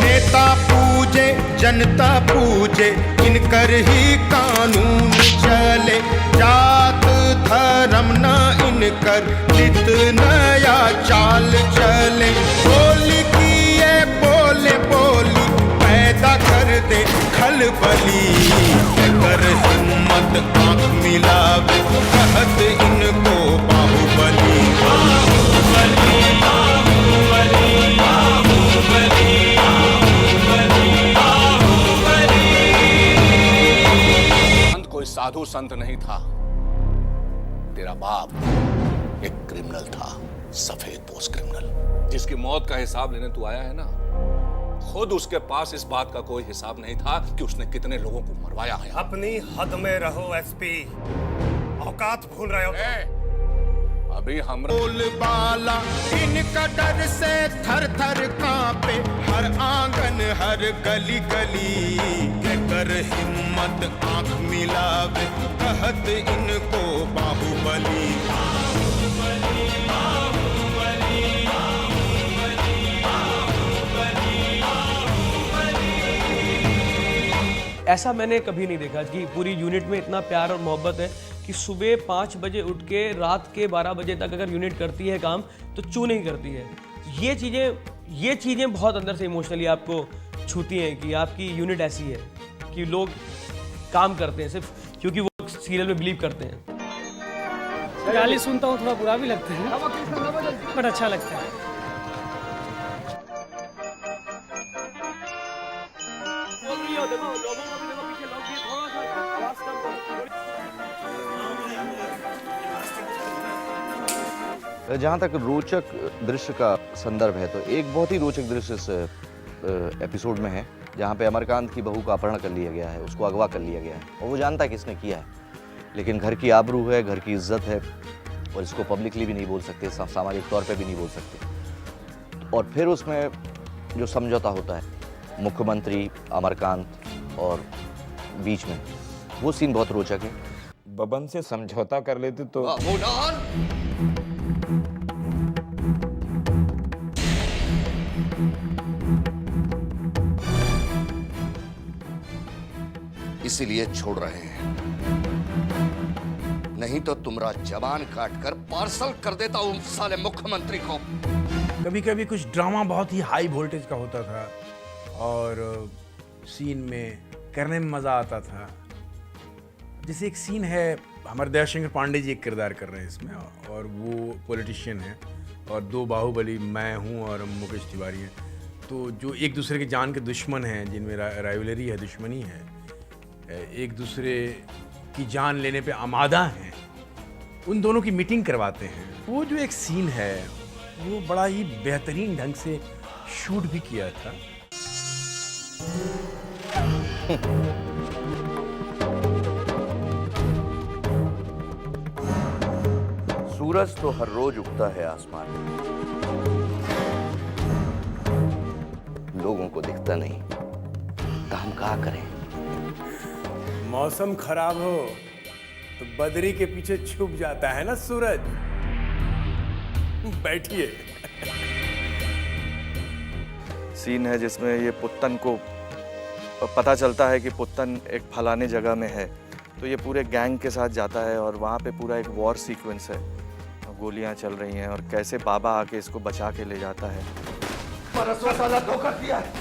नेता पूजे जनता पूजे, इनकर ही कानून चले। जात धर्म न इनकर नित नया चाल चले। बोली की ये बोले बोली पैदा कर दे खलबली। कर हिम्मत आंख मिलावे कहत इनको बाहुबली। बाहुबली बाहुबली बाहुबली। कोई साधु संत नहीं था, तेरा बाप एक क्रिमिनल था, सफेद पोस्ट क्रिमिनल, जिसकी मौत का हिसाब लेने तू आया है ना। खुद उसके पास इस बात का कोई हिसाब नहीं था कि उसने कितने लोगों को मरवाया है। अपनी हद में रहो एसपी, औकात भूल रहे हो। अभी हम बोलबाला इनका डर से थर थर कांपे। हर आंगन हर गली गली के कर हिम्मत आंख मिलावे कहत इनको बाहुबली। बाहुबली बाहुबली ऐसा मैंने कभी नहीं देखा कि पूरी यूनिट में इतना प्यार और मोहब्बत है कि सुबह 5 बजे उठ के रात के 12 बजे तक अगर यूनिट करती है काम तो चू नहीं करती है। ये चीज़ें बहुत अंदर से इमोशनली आपको छूती हैं कि आपकी यूनिट ऐसी है कि लोग काम करते हैं सिर्फ क्योंकि वो सीरियल में बिलीव करते हैं। गाली सुनता हूँ, थोड़ा बुरा भी लगता है, बट अच्छा लगता है। जहाँ तक रोचक दृश्य का संदर्भ है तो एक बहुत ही रोचक दृश्य इस एपिसोड में है जहाँ पे अमरकांत की बहू का अपहरण कर लिया गया है, उसको अगवा कर लिया गया है और वो जानता है किसने किया है, लेकिन घर की आबरू है, घर की इज्जत है और इसको पब्लिकली भी नहीं बोल सकते, सामाजिक तौर पे भी नहीं बोल सकते। और फिर उसमें जो समझौता होता है मुख्यमंत्री अमरकांत और बीच में, वो सीन बहुत रोचक है। बबन से समझौता कर लेते तो इसीलिए छोड़ रहे हैं, नहीं तो तुम्हारा जबान काटकर पार्सल कर देता हूं साले मुख्यमंत्री को। कभी कभी कुछ ड्रामा बहुत ही हाई वोल्टेज का होता था और सीन में करने में मजा आता था। जैसे एक सीन है, हमारे दयाशंकर पांडे जी एक किरदार कर रहे हैं इसमें और वो पॉलिटिशियन है और 2 बाहुबली मैं हूँ और मुकेश तिवारी हैं, तो जो एक दूसरे के जान के दुश्मन हैं, जिनमें राइवलरी है, दुश्मनी है, एक दूसरे की जान लेने पे आमादा हैं, उन दोनों की मीटिंग करवाते हैं। वो जो एक सीन है वो बड़ा ही बेहतरीन ढंग से शूट भी किया था। सूरज तो हर रोज उगता है आसमान में, लोगों को दिखता नहीं, तो हम क्या करें? मौसम खराब हो तो बदरी के पीछे छुप जाता है ना सूरज। बैठिए। सीन है जिसमें ये पुत्तन को पता चलता है कि पुत्तन एक फलाने जगह में है, तो ये पूरे गैंग के साथ जाता है और वहाँ पे पूरा एक वॉर सीक्वेंस है, गोलियाँ चल रही हैं और कैसे बाबा आके इसको बचा के ले जाता है। परसों साला धोखा दिया है,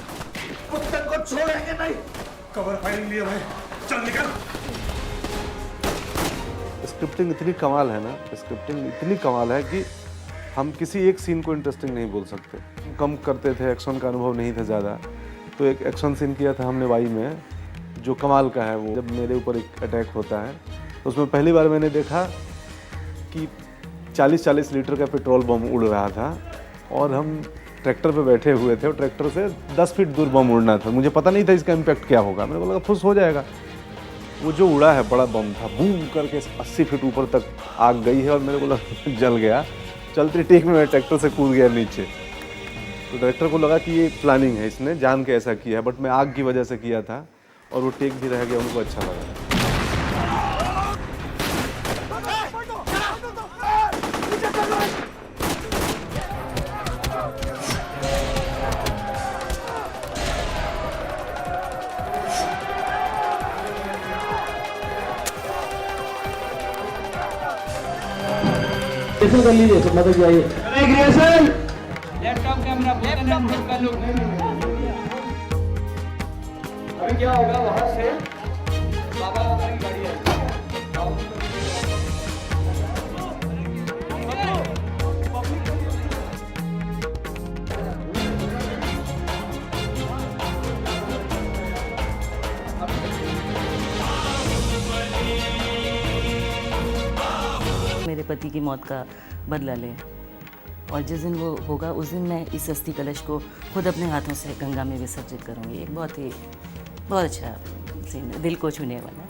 पुत्तन को छोड़ेंगे नहीं। कवर फाइल लिया भाई, चल निकल। स्क्रिप्टिंग इतनी कमाल है ना, स्क्रिप्टिंग इतनी कमाल है कि हम किसी एक सीन को इंटरेस्टिंग नहीं बोल सकते। कम करते थे, एक्शन का अनुभव नहीं था ज़्यादा, तो एक एक्शन सीन किया था हमने वाई में जो कमाल का है। वो जब मेरे ऊपर एक अटैक होता है तो उसमें पहली बार मैंने देखा कि 40-40 लीटर का पेट्रोल बम उड़ रहा था और हम ट्रैक्टर पे बैठे हुए थे और ट्रैक्टर से 10 फीट दूर बम उड़ना था। मुझे पता नहीं था इसका इम्पैक्ट क्या होगा, मैंने बोला फुस हो जाएगा। वो जो उड़ा है बड़ा बम था, बूम करके 80 फीट ऊपर तक आग गई है और मेरे को लगा जल गया। चलते टेक में मैं ट्रैक्टर से कूद गया नीचे। तो डायरेक्टर को लगा कि ये प्लानिंग है, इसने जान के ऐसा किया है, बट मैं आग की वजह से किया था और वो टेक भी रह गया, उनको अच्छा लगा। कर लीजिए तो मतलब जाइए लैपटॉप कैमरा कर लो। अभी क्या होगा वहां से बाबा की गाड़ी है। मेरे पति की मौत का बदला ले, और जिस दिन वो होगा उस दिन मैं इस अस्थि कलश को खुद अपने हाथों से गंगा में विसर्जित करूंगी। एक बहुत अच्छा सीन है, दिल को छूने वाला।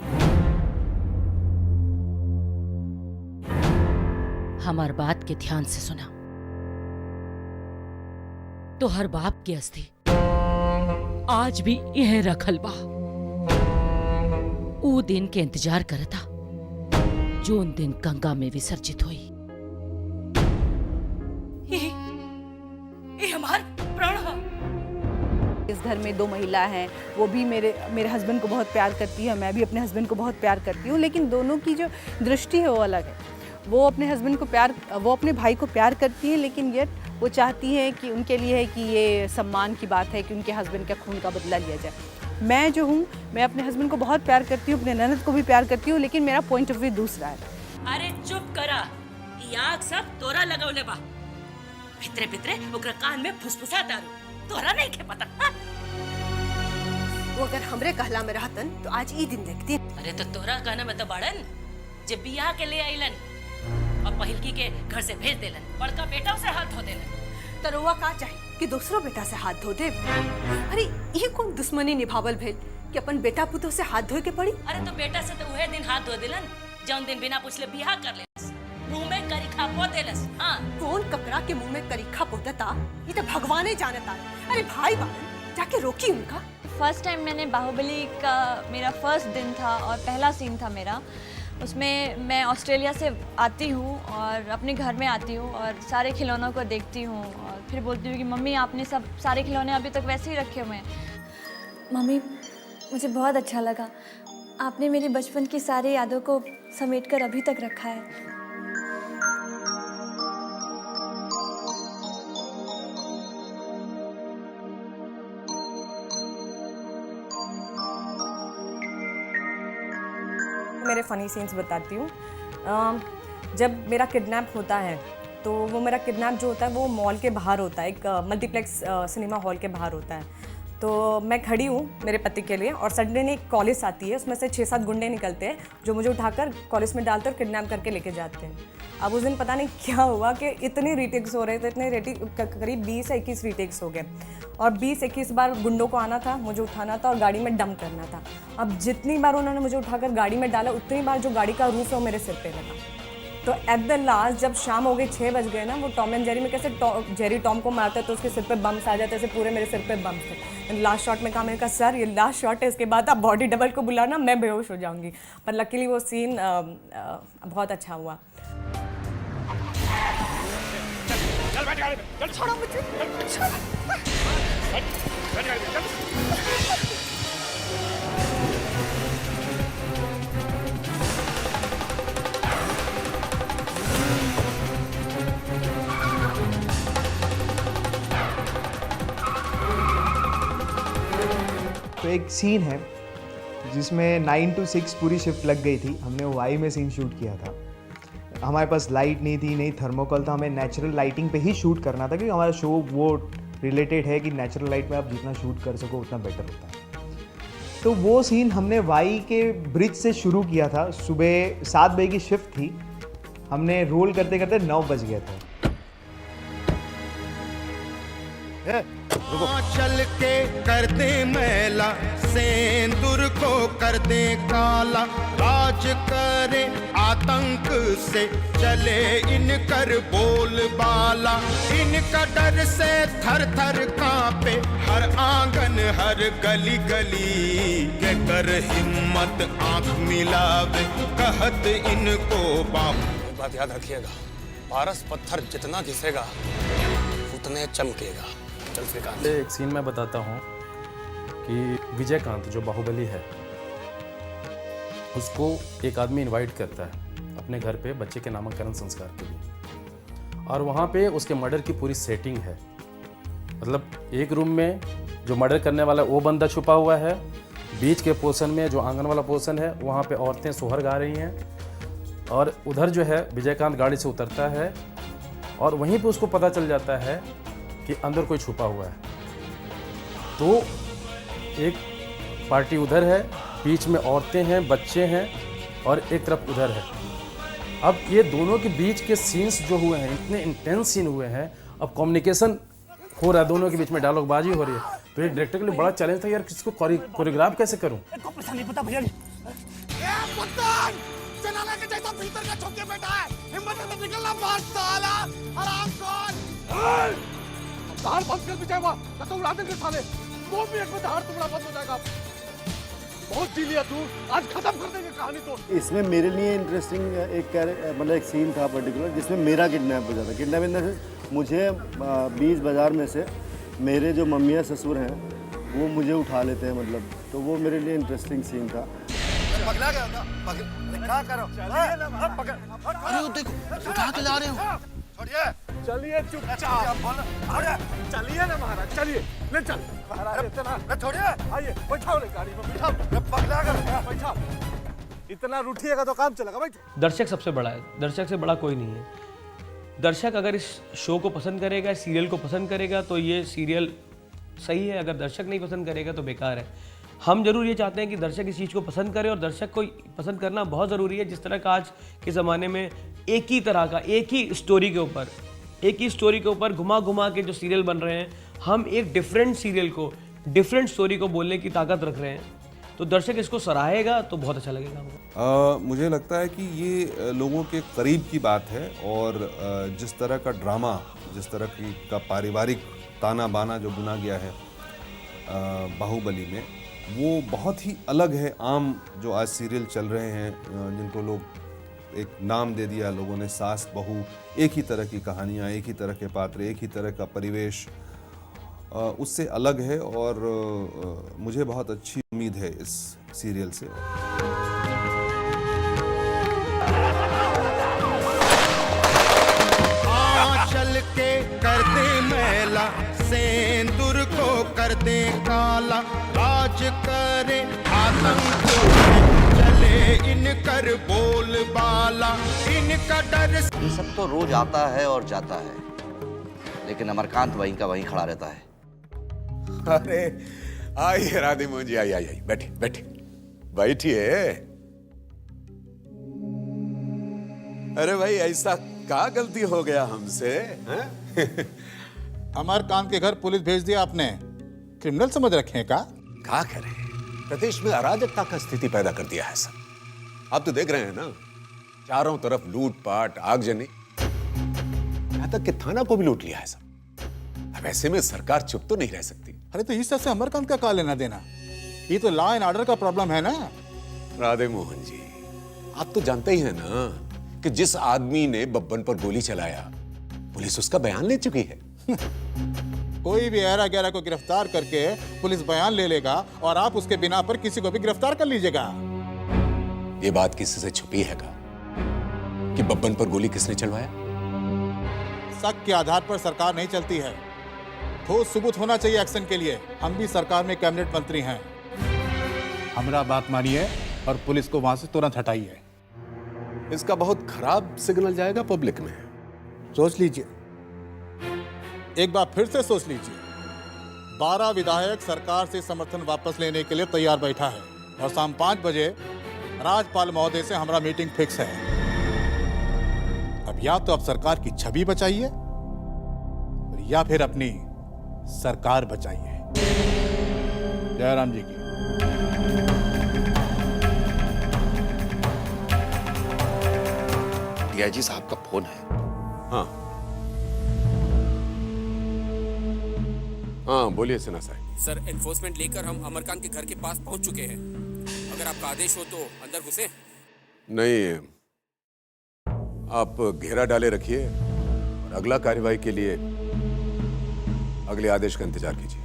हमार बात के ध्यान से सुना तो हर बाप की अस्थि आज भी यह रखल बा। ऊ दिन के इंतजार करता जो उन दिन गंगा में विसर्जित हुई। ये हमार प्राण है। इस घर में 2 महिला हैं, वो भी मेरे हस्बैंड को बहुत प्यार करती है, मैं भी अपने हस्बैंड को बहुत प्यार करती हूँ, लेकिन दोनों की जो दृष्टि है वो अलग है। वो अपने भाई को प्यार करती है, लेकिन ये वो चाहती है कि उनके लिए है कि ये सम्मान की बात है कि उनके हस्बैंड का खून का बदला लिया जाए। मैं जो हूँ, मैं अपने हस्बैंड को बहुत प्यार करती हूँ, अपने ननद को भी प्यार करती हूँ, लेकिन मेरा पॉइंट ऑफ व्यू दूसरा है। अरे चुप करा, याग सब तोरा लगौले बा। भितरे ओकरा कान में फुसफुसा दारू, तोरा नहीं के पता। हा? वो अगर हमरे कहला में रहतन तो आज ई दिन देखती। अरे तो तोरा कहना में तो बड़न जब बियाह के ले आइलन और पहिलकी के घर से भेज देलन, बड़का बेटा से हाथ धो देलन। तरुआ का चाहे कि दूसरो बेटा से हाथ धो दे? अरे ये कौन दुश्मनी निभावल भेल कि अपन बेटा पुतो से हाथ धोए के पड़ी? अरे तो बेटा से तो वह दिन हाथ धो देलन जौन दिन बिना पूछले बियाह कर लेलस, मुंह में करीखा पोत देलस। हां, कौन ककड़ा के मुंह में करीखा पोतता? ये तो भगवान ही जानता है। अरे भाई बाबन जाके रोकी उनका। फर्स्ट टाइम मैंने बाहुबली का मेरा फर्स्ट दिन था और पहला सीन था मेरा। उसमें मैं ऑस्ट्रेलिया से आती हूँ और अपने घर में आती हूँ और सारे खिलौनों को देखती हूँ और फिर बोलती हूँ कि मम्मी आपने सारे खिलौने अभी तक वैसे ही रखे हुए हैं। मम्मी मुझे बहुत अच्छा लगा, आपने मेरे बचपन की सारी यादों को समेटकर अभी तक रखा है। मेरे फ़नी सीन्स बताती हूँ। जब मेरा किडनैप होता है तो वो मेरा किडनैप जो होता है वो मॉल के बाहर होता है, एक मल्टीप्लेक्स सिनेमा हॉल के बाहर होता है। तो मैं खड़ी हूँ मेरे पति के लिए और सडनली एक कॉलेज आती है, उसमें से 6-7 गुंडे निकलते हैं जो मुझे उठाकर कॉलेज में डालते और किडनैप करके लेके जाते हैं। अब उस दिन पता नहीं क्या हुआ कि इतने रीटेक्स हो रहे थे, करीब 20 या 21 रीटेक्स हो गए और 20-21 बार गुंडों को आना था, मुझे उठाना था और गाड़ी में डंप करना था। अब जितनी बार उन्होंने मुझे उठाकर गाड़ी में डाला उतनी बार जो गाड़ी का रूफ है वो मेरे सिर पे लगा। तो एट द लास्ट जब शाम हो गई 6 बज गए ना, वो टॉम एंड जेरी में कैसे जेरी टॉम को मारता है तो उसके सिर पे बम्स आ जाते हैं, ऐसे पूरे मेरे सिर पे बम्स थे। लास्ट शॉट में कहा, मैंने कहा सर ये लास्ट शॉट है, इसके बाद आप बॉडी डबल को बुलाना, मैं बेहोश हो जाऊंगी। पर लकीली वो सीन बहुत अच्छा हुआ। चल बैठ गाड़ी में, चल छोड़ो मुझे, तो एक सीन है जिसमें 9 to 6 पूरी शिफ्ट लग गई थी। हमने वाई में सीन शूट किया था। हमारे पास लाइट नहीं थी, नहीं थर्मोकोल था, हमें नेचुरल लाइटिंग पे ही शूट करना था क्योंकि हमारा शो वो रिलेटेड है कि नेचुरल लाइट में आप जितना शूट कर सको उतना बेटर होता है। तो वो सीन हमने वाई के ब्रिज से शुरू किया था। सुबह 7 बजे की शिफ्ट थी, हमने रोल करते करते 9 बज गए थे। चल के कर दे मैला, सेंदूर को कर दे काला, राज करे आतंक से चले इनकर बोलबाला, इनका डर से थर थर कांपे हर आंगन हर गली गली, के कर हिम्मत आंख मिलावे कहत इनको बाप। बात याद रखिएगा, पारस पत्थर जितना घिसेगा उतने चमकेगा। चल श्रीकांत। एक सीन मैं बताता हूँ कि विजयकांत जो बाहुबली है, उसको एक आदमी इनवाइट करता है अपने घर पे बच्चे के नामकरण संस्कार के लिए, और वहाँ पे उसके मर्डर की पूरी सेटिंग है। मतलब एक रूम में जो मर्डर करने वाला वो बंदा छुपा हुआ है, बीच के पोर्शन में जो आंगन वाला पोर्शन है वहाँ पे औरतें सोहर गा रही हैं, और उधर जो है विजयकांत गाड़ी से उतरता है और वहीं पे उसको पता चल जाता है कि अंदर कोई छुपा हुआ है। तो एक पार्टी उधर है, बीच में औरतें हैं, बच्चे हैं, और एक तरफ उधर है। अब ये दोनों के बीच के सीन्स जो हुए हैं, इतने इंटेंस सीन हुए हैं, अब कम्युनिकेशन हो रहा है दोनों के बीच में, डायलॉग बाजी हो रही है। तो ये डायरेक्टर के लिए बड़ा चैलेंज था यार, किसको कोरियोग्राफ कैसे करूं। पता भैया के जैसा भीतर का छुपके बैठा है, हिम्मत है तो निकलना बाहर साला हरामखोर। दहाड़ बंद कर बिचावा, ना तो उड़ा देंगे साले। वो भी एक में दहाड़ टुकड़ा बंद हो जाएगा। बहुत जी लिया तू, आज खत्म कर देंगे कहानी तो। इसमें मेरे लिए इंटरेस्टिंग मतलब एक सीन था पर्टिकुलर जिसमें मेरा किडनैप हो जाता। किडनैप इन द सेंस मुझे बीच बाजार में से मेरे जो मम्मियाँ ससुर हैं वो मुझे उठा लेते हैं, मतलब तो वो मेरे लिए इंटरेस्टिंग सीन था। पगला गया था, क्या करो? अरे देखो उठा के ला रहे हो। छोड़िए, चलिए चुपचाप। चलिए ना महाराज, चलिए ले चल महाराज। इतना छोड़िए, आइए बैठाओ ले गाड़ी में, बैठाओ। पगला कर बैठाओ, इतना रूठिएगा तो काम चलेगा। बैठो। दर्शक सबसे बड़ा है, दर्शक से बड़ा कोई नहीं है। दर्शक अगर इस शो को पसंद करेगा, इस सीरियल को पसंद करेगा तो ये सीरियल सही है। अगर दर्शक नहीं पसंद करेगा तो बेकार है। हम जरूर ये चाहते हैं कि दर्शक इस चीज़ को पसंद करे, और दर्शक को पसंद करना बहुत ज़रूरी है। जिस तरह का आज के ज़माने में एक ही तरह का, एक ही स्टोरी के ऊपर घुमा घुमा के जो सीरियल बन रहे हैं, हम एक डिफरेंट सीरियल को, डिफरेंट स्टोरी को बोलने की ताकत रख रहे हैं। तो दर्शक इसको सराहेगा तो बहुत अच्छा लगेगा हमको। मुझे लगता है कि ये लोगों के करीब की बात है, और जिस तरह का ड्रामा, जिस तरह का पारिवारिक ताना बाना जो बुना गया है बाहुबली में, वो बहुत ही अलग है आम जो आज सीरियल चल रहे हैं, जिनको लोग एक नाम दे दिया लोगों ने, सास बहू, एक ही तरह की कहानियाँ, एक ही तरह के पात्र, एक ही तरह का परिवेश, उससे अलग है। और मुझे बहुत अच्छी उम्मीद है इस सीरियल से। चल के कर दे मैला, सेंदूर को कर दे काला, राज करे आतंक चले इनकर बोलबाला, इनका डर। ये सब तो रोज आता है और जाता है, लेकिन अमरकांत वहीं का वहीं खड़ा रहता है। अरे आइए राधे मोहन जी, आइए आइए, बैठे बैठे बैठिए। अरे भाई ऐसा क्या गलती हो गया हमसे? अमरकांत के घर पुलिस भेज दिया आपने, क्रिमिनल समझ रखे हैं का? क्या करें, प्रदेश में अराजकता का स्थिति पैदा कर दिया है सर। आप तो देख रहे हैं ना, चारों तरफ लूटपाट, आगजनी, यहाँ तक कि थाना को भी लूट लिया है सर। अब ऐसे में सरकार चुप तो नहीं रह सकती। अरे तो इस तरह से अमरकांत का लेना देना, ये तो लॉ एंड ऑर्डर का प्रॉब्लम है ना। राधे मोहन जी, आप तो जानते ही हैं ना कि जिस आदमी ने बब्बन पर गोली चलाया, पुलिस उसका बयान ले चुकी है। कोई भी ऐरा गैरा को गिरफ्तार करके पुलिस बयान ले लेगा, और आप उसके बिना पर किसी को भी गिरफ्तार कर लीजिएगा। ये बात किसी से छुपी है का कि बब्बन पर गोली किसने चलवाया? शक के आधार पर सरकार नहीं चलती है, ठोस सबूत होना चाहिए एक्शन के लिए। हम भी सरकार में कैबिनेट मंत्री हैं। हमारा बात मानिए और पुलिस को वहां से तुरंत हटाइए। इसका बहुत खराब सिग्नल जाएगा पब्लिक में। सोच लीजिए, एक बार फिर से सोच लीजिए। 12 विधायक सरकार से समर्थन वापस लेने के लिए तैयार बैठा है, और शाम 5 बजे राजपाल महोदय से हमारा मीटिंग फिक्स है। अब या तो आप सरकार की छवि बचाइए, या फिर अपनी सरकार बचाई है। जयराम जी की। डीआईजी साहब का फोन है। हाँ हाँ, बोलिए सिन्हा साहब। सर, एनफोर्समेंट लेकर हम अमरकांत के घर के पास पहुंच चुके हैं। अगर आपका आदेश हो तो अंदर घुसे। नहीं, आप घेरा डाले रखिए और अगला कार्यवाही के लिए अगले आदेश का इंतजार कीजिए।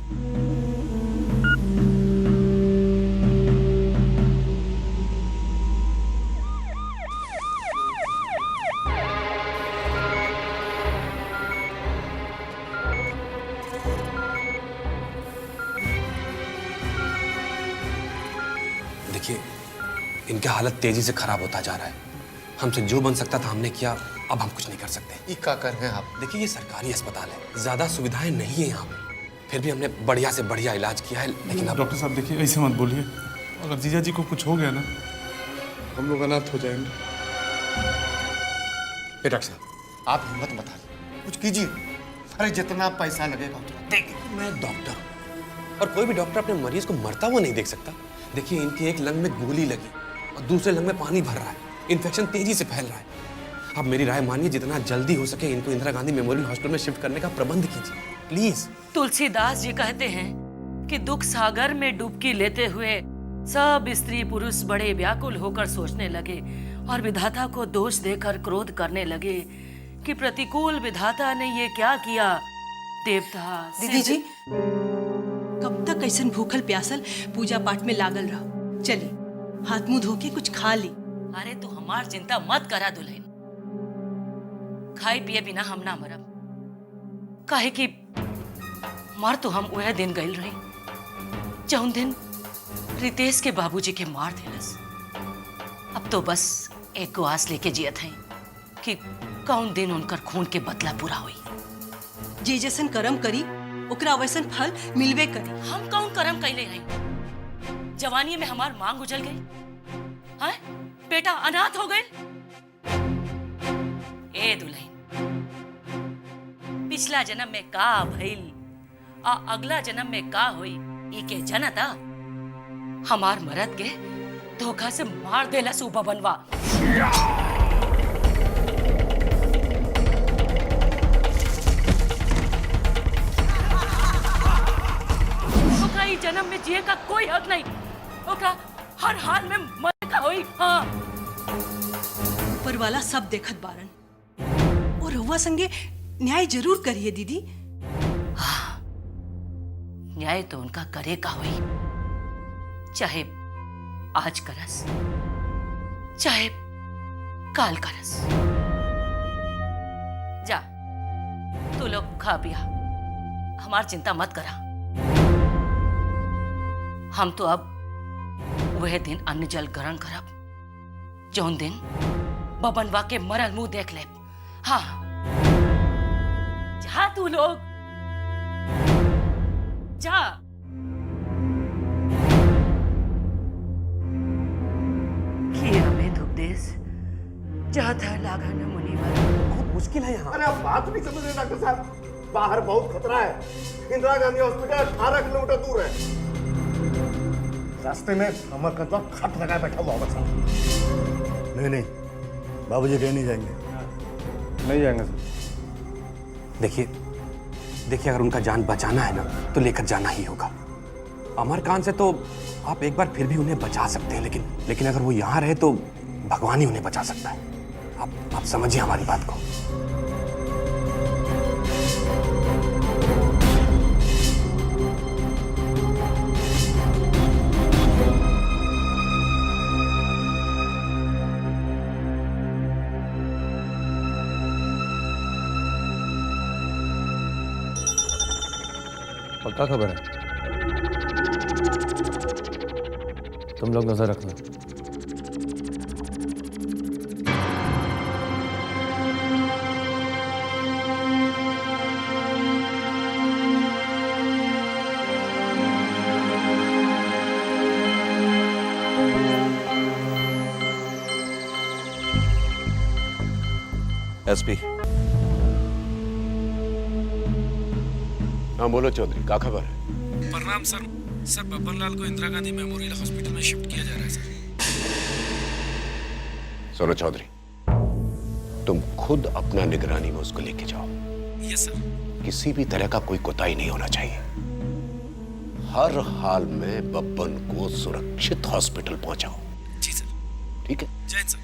देखिए, इनका हालत तेजी से खराब होता जा रहा है। हमसे जो बन सकता था हमने किया, अब हम कुछ नहीं कर सकते। ये क्या कर रहे हैं आप? देखिए, ये सरकारी अस्पताल है, ज्यादा सुविधाएं नहीं है यहाँ पे। फिर भी हमने बढ़िया से बढ़िया इलाज किया है, लेकिन अब डॉक्टर साहब देखिए, ऐसे मत बोलिए। अगर जीजा जी को कुछ हो गया ना, हम लोग अनाथ हो जाएंगे। डॉक्टर साहब, आप हिम्मत मत हारिए, कुछ कीजिए। अरे जितना पैसा लगेगा उतना देंगे। मैं डॉक्टर हूँ और कोई भी डॉक्टर अपने मरीज को मरता हुआ नहीं देख सकता। देखिए, इनकी एक लंग में गोली लगी और दूसरे लंग में पानी भर रहा है। इन्फेक्शन तेजी से फैल रहा है। आप मेरी राय मानिए, जितना जल्दी हो सके इनको इंदिरा गांधी मेमोरियल हॉस्पिटल में शिफ्ट करने का प्रबंध कीजिए, प्लीज। तुलसीदास जी कहते हैं कि दुख सागर में डुबकी लेते हुए सब स्त्री पुरुष बड़े व्याकुल होकर सोचने लगे और विधाता को दोष देकर क्रोध करने लगे कि प्रतिकूल विधाता ने ये क्या किया। देवता दीदी जी, कब तक ऐसन भूखल प्यासल पूजा पाठ में लागल रहो? चली हाथ मुंह धो के कुछ खा ली। अरे तू हमार चिंता मत करा दुल्हन, खाए पिए बिना हम ना मरब। काहे कि मर तो हम वह दिन गइल रही जौन दिन रितेश के बाबूजी के मार देलस। अब तो बस एक को आस लेके जियत हैं कि कौन दिन उनकर खून के बदला पूरा हुई। जे जैसन कर्म करी ओकरा वैसन फल मिलवे करी। हम कौन कर्म कैले रही? जवानी में हमार मांग उजल गई, हाँ? बेटा अनाथ हो गए। ए दुल्हन, पिछला जन्म में का भइल आ अगला जन्म में का हुई ई के जनता। हमार मरद के धोखा से मार देला सूबा बनवा। ओकरा ई जन्म में जिए का कोई हक नहीं। ओकरा हर हाल में मरे का होई। हाँ, ऊपर वाला सब देखत बारन और रउआ संगे न्याय जरूर करिए दीदी। हाँ, न्याय तो उनका करे का हुई, चाहे आज करस चाहे काल करस। जा तू लोग खा पिया, हमार चिंता मत करा। हम तो अब वह दिन अन्न जल ग्रहण करब जौन दिन बबनवा के मरल मुंह देख ले। हाँ, जा तू लोग जा। किया में दुपदेश जाता लागा न मुनिवर। बहुत मुश्किल है यहाँ। अरे आप बात नहीं समझ रहे डॉक्टर साहब, बाहर बहुत खतरा है। इंदिरा गांधी हॉस्पिटल 18 किलोमीटर दूर है। रास्ते में अमरकांत खट लगाए बैठा हुआ होगा। नहीं नहीं, बाबूजी कहीं नहीं जाएंगे। नहीं जाएंगे सर। देखिए, अगर उनका जान बचाना है ना तो लेकर जाना ही होगा। अमरकांत से तो आप एक बार फिर भी उन्हें बचा सकते हैं, लेकिन अगर वो यहाँ रहे तो भगवान ही उन्हें बचा सकता है। आप समझिए हमारी बात को। पक्का खबर है? तुम लोग नजर रखना। एसपी। हाँ बोलो चौधरी, क्या खबर है? प्रणाम सर। सर बब्बन लाल को इंदिरा गांधी मेमोरियल हॉस्पिटल में शिफ्ट किया जा रहा है सर। सुनो चौधरी, तुम खुद अपना निगरानी में उसको लेके जाओ। Yes sir. किसी भी तरह का कोई कोताही नहीं होना चाहिए। हर हाल में बब्बन को सुरक्षित हॉस्पिटल पहुंचाओ। जी सर। ठीक है? जय हिंद सर।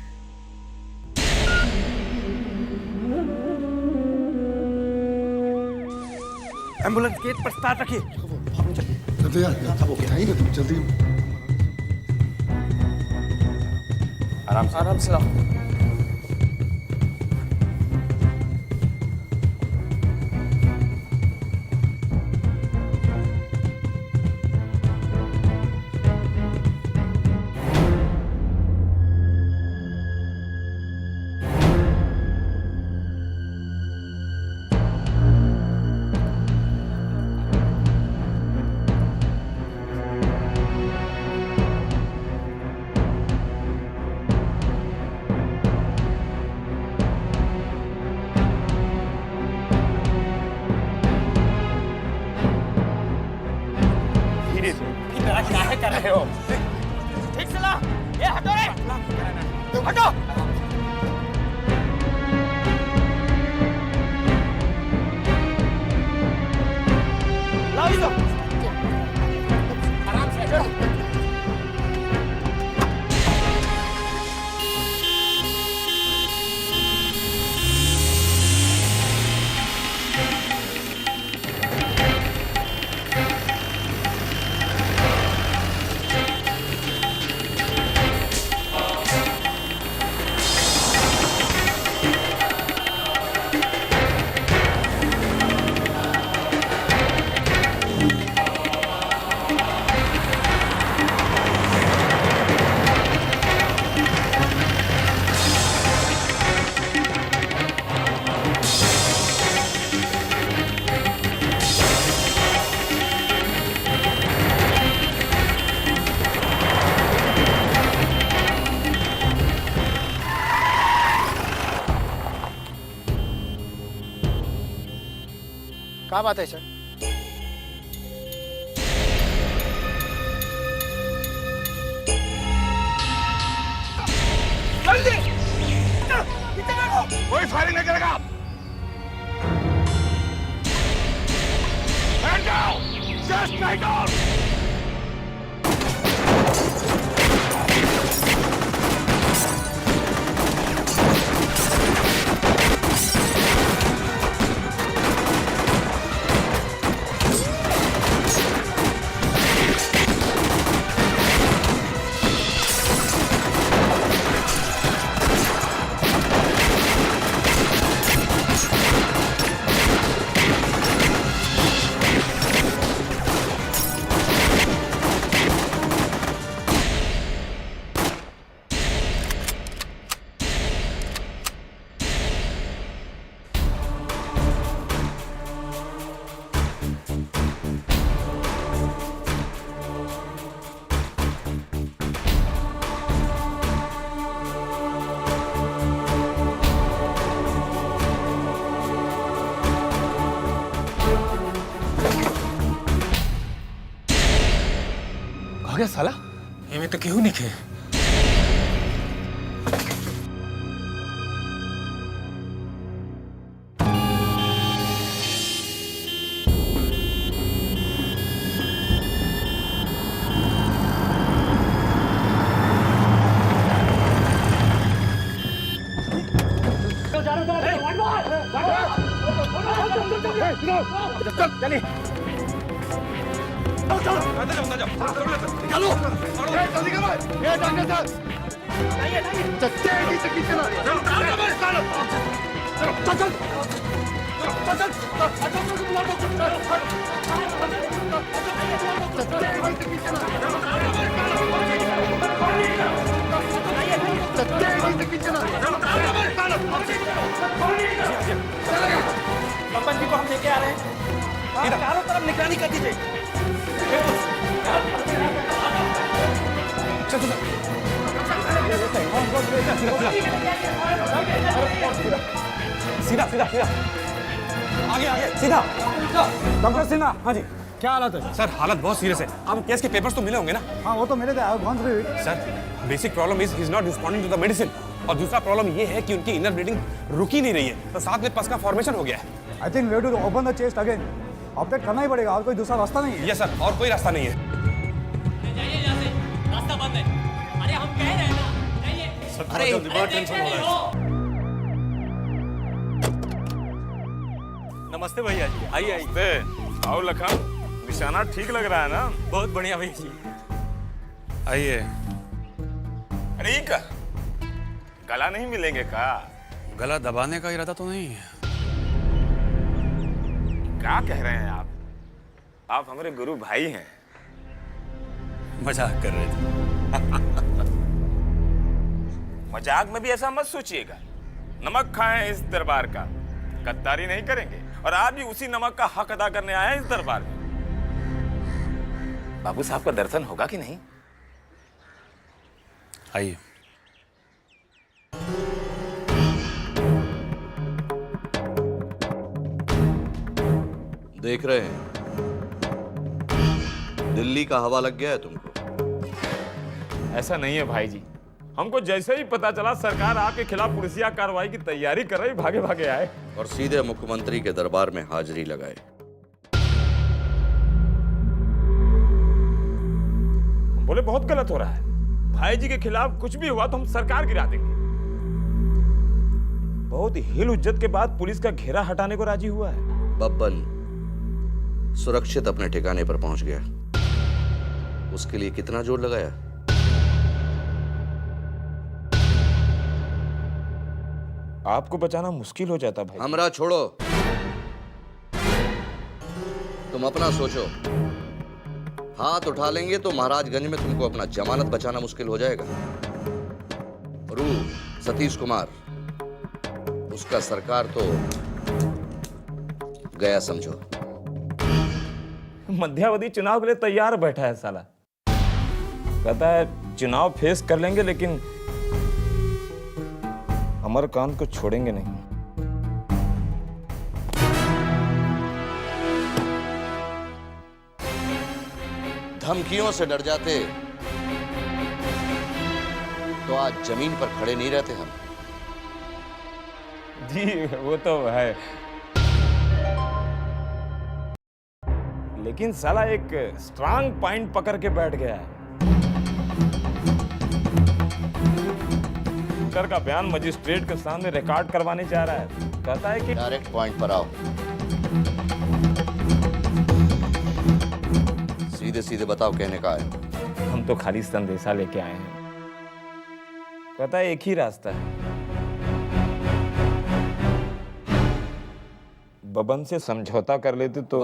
एम्बुलेंस गेट पर स्टार्ट रखिए। जल्दी यार, उठाइए ना तुम, जल्दी। आराम से लाओ। क्या कर रहे हो? ठीक से ला। ये हटो रे, हटो। लाओ इसको। आराम से हटो। क्या बात है सर? जल्दी कोई फायरिंग नहीं करेगा। Stand down! Just lie down! गया साला? ये में तो केहू नहीं खे। चलिए निकालो जल्दी करो। ये डॉक्टर साहब तेजी से खींचना। बब्बन जी को हम लेके आ रहे हैं। चारों तरफ निगरानी कर दीजिए। सीधा सीधा सीधा। आगे आगे सीधा। डॉक्टर सिन्हा, हाँ जी, क्या हालत है? सर हालत बहुत सीरियस है। आपको केस के पेपर्स तो मिले होंगे ना? हाँ वो तो मिले थे, I gone through it. Sir basic problem is he is not responding to the medicine, और दूसरा प्रॉब्लम ये है कि उनकी इनर ब्लीडिंग रुक ही नहीं रही है, तो साथ में पस का फॉर्मेशन हो गया है। I think we have to open the chest again. Operate करना ही पड़ेगा, और कोई दूसरा रास्ता नहीं है। यस सर, और कोई रास्ता नहीं है। रास्ता बंद है। अरे हम कह रहे हैं ना, जाइए। सर थोड़ा सा दिमाग टेंशन हो रहा है। नमस्ते भैया जी, आइए आइए। आओ लखन, निशाना ठीक लग रहा है ना? बहुत बढ़िया भैया जी, आइए। अरे ये क्या, गला नहीं मिलेंगे का? गला दबाने का इरादा तो नहीं है। क्या कह रहे हैं आप हमारे गुरु भाई हैं। मजाक कर रहे थे। मजाक में भी ऐसा मत सोचिएगा। नमक खाएं इस दरबार का, गद्दारी नहीं करेंगे, और आप भी उसी नमक का हक अदा करने आए हैं इस दरबार में। बाबू साहब का दर्शन होगा कि नहीं? आइए। देख रहे हैं दिल्ली का हवा लग गया है तुमको। ऐसा नहीं है भाई जी, हमको जैसे ही पता चला सरकार आपके खिलाफ पुलिसिया कार्रवाई की तैयारी कर रही, भागे भागे आए और सीधे मुख्यमंत्री के दरबार में हाजिरी लगाए। हम बोले बहुत गलत हो रहा है, भाई जी के खिलाफ कुछ भी हुआ तो हम सरकार गिरा देंगे। बहुत हिल हुज्जत के बाद पुलिस का घेरा हटाने को राजी हुआ है। बब्बन सुरक्षित अपने ठिकाने पर पहुंच गया, उसके लिए कितना जोर लगाया? आपको बचाना मुश्किल हो जाता भाई। हमरा छोड़ो, तुम अपना सोचो। हाथ उठा लेंगे तो महाराजगंज में तुमको अपना जमानत बचाना मुश्किल हो जाएगा। रू सतीश कुमार, उसका सरकार तो गया समझो। मध्यावधि चुनाव के लिए तैयार बैठा है साला, कहता है चुनाव फेस कर लेंगे लेकिन अमरकांत को छोड़ेंगे नहीं। धमकियों से डर जाते तो आज जमीन पर खड़े नहीं रहते हम। जी वो तो है, लेकिन साला एक स्ट्रांग पॉइंट पकड़ के बैठ गया है। सर का बयान मजिस्ट्रेट के सामने रिकॉर्ड करवाने जा रहा है, कहता है कि डायरेक्ट पॉइंट पर आओ, सीधे सीधे बताओ कहने का है। हम तो खाली संदेशा लेके आए हैं, कहता है एक ही रास्ता है, बबन से समझौता कर लेते तो।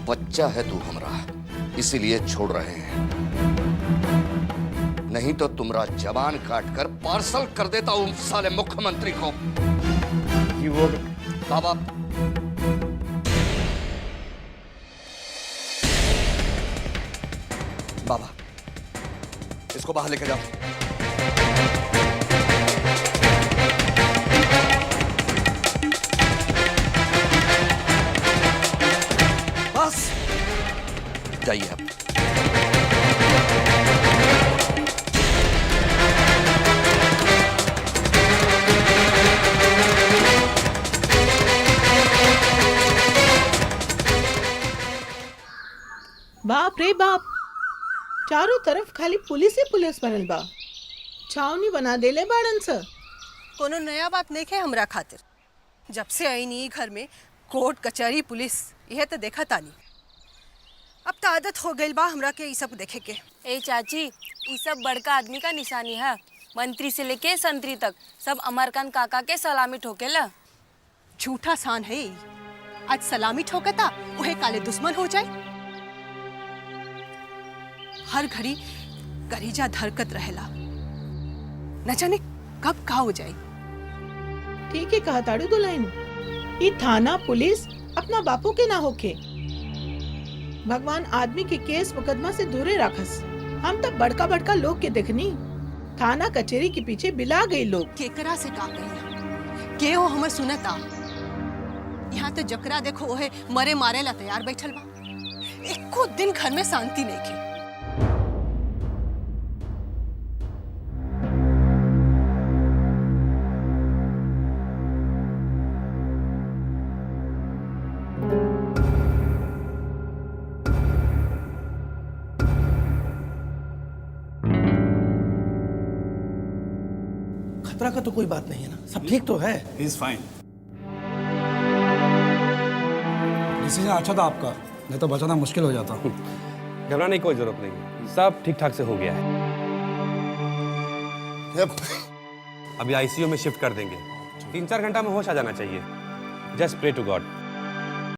बच्चा है तू हमरा, इसीलिए छोड़ रहे हैं, नहीं तो तुम्हारा जबान काट कर पार्सल कर देता हूं साले मुख्यमंत्री को। कि वो बाबा बाबा इसको बाहर लेके जाओ। बस जाइए अब। बाप रे बाप, चारों तरफ खाली पुलिस ही पुलिस बनल बा। छावनी बना देले बाड़न स। कोनो नया बात नहीं है हमरा खातिर। जब से आई नहीं घर में कोर्ट कचहरी पुलिस, यह तो देखा तानी। अब तो आदत हो गई बा हमरा के ये सब देखे के। ए चाची, ये सब बड़का आदमी का निशानी है। मंत्री से लेके संतरी तक सब अमरकांत काका के सलामी ठोकेला। झूठा सान है। आज सलामी ठोकता उहे काले दुश्मन हो जाए। हर घड़ी करीजा धरकत रहेला, न जाने कब का हो जाए। ठीक है कहा ताड़ू दुल्हन, ये थाना पुलिस अपना बापू के ना होके। भगवान आदमी के केस मुकदमा से दूरे रखस। हम तो बड़का बड़का लोग के देखनी, थाना कचेरी के पीछे बिला गई लोग। केकरा से का कही के हो हमर सुनता। यहाँ तो जकरा देखो ओहे मरे मारे ला तैयार बैठल बा। एको दिन घर में शांति नहीं थी। खतरा का तो कोई बात नहीं है ना, सब ठीक तो है। He is fine. डिसीजन अच्छा था आपका, नहीं तो बचाना मुश्किल हो जाता। घबराने की कोई जरूरत नहीं है, सब ठीक ठाक से हो गया है। अभी आईसीयू में शिफ्ट कर देंगे, 3-4 घंटा में होश आ जाना चाहिए। Just pray to God.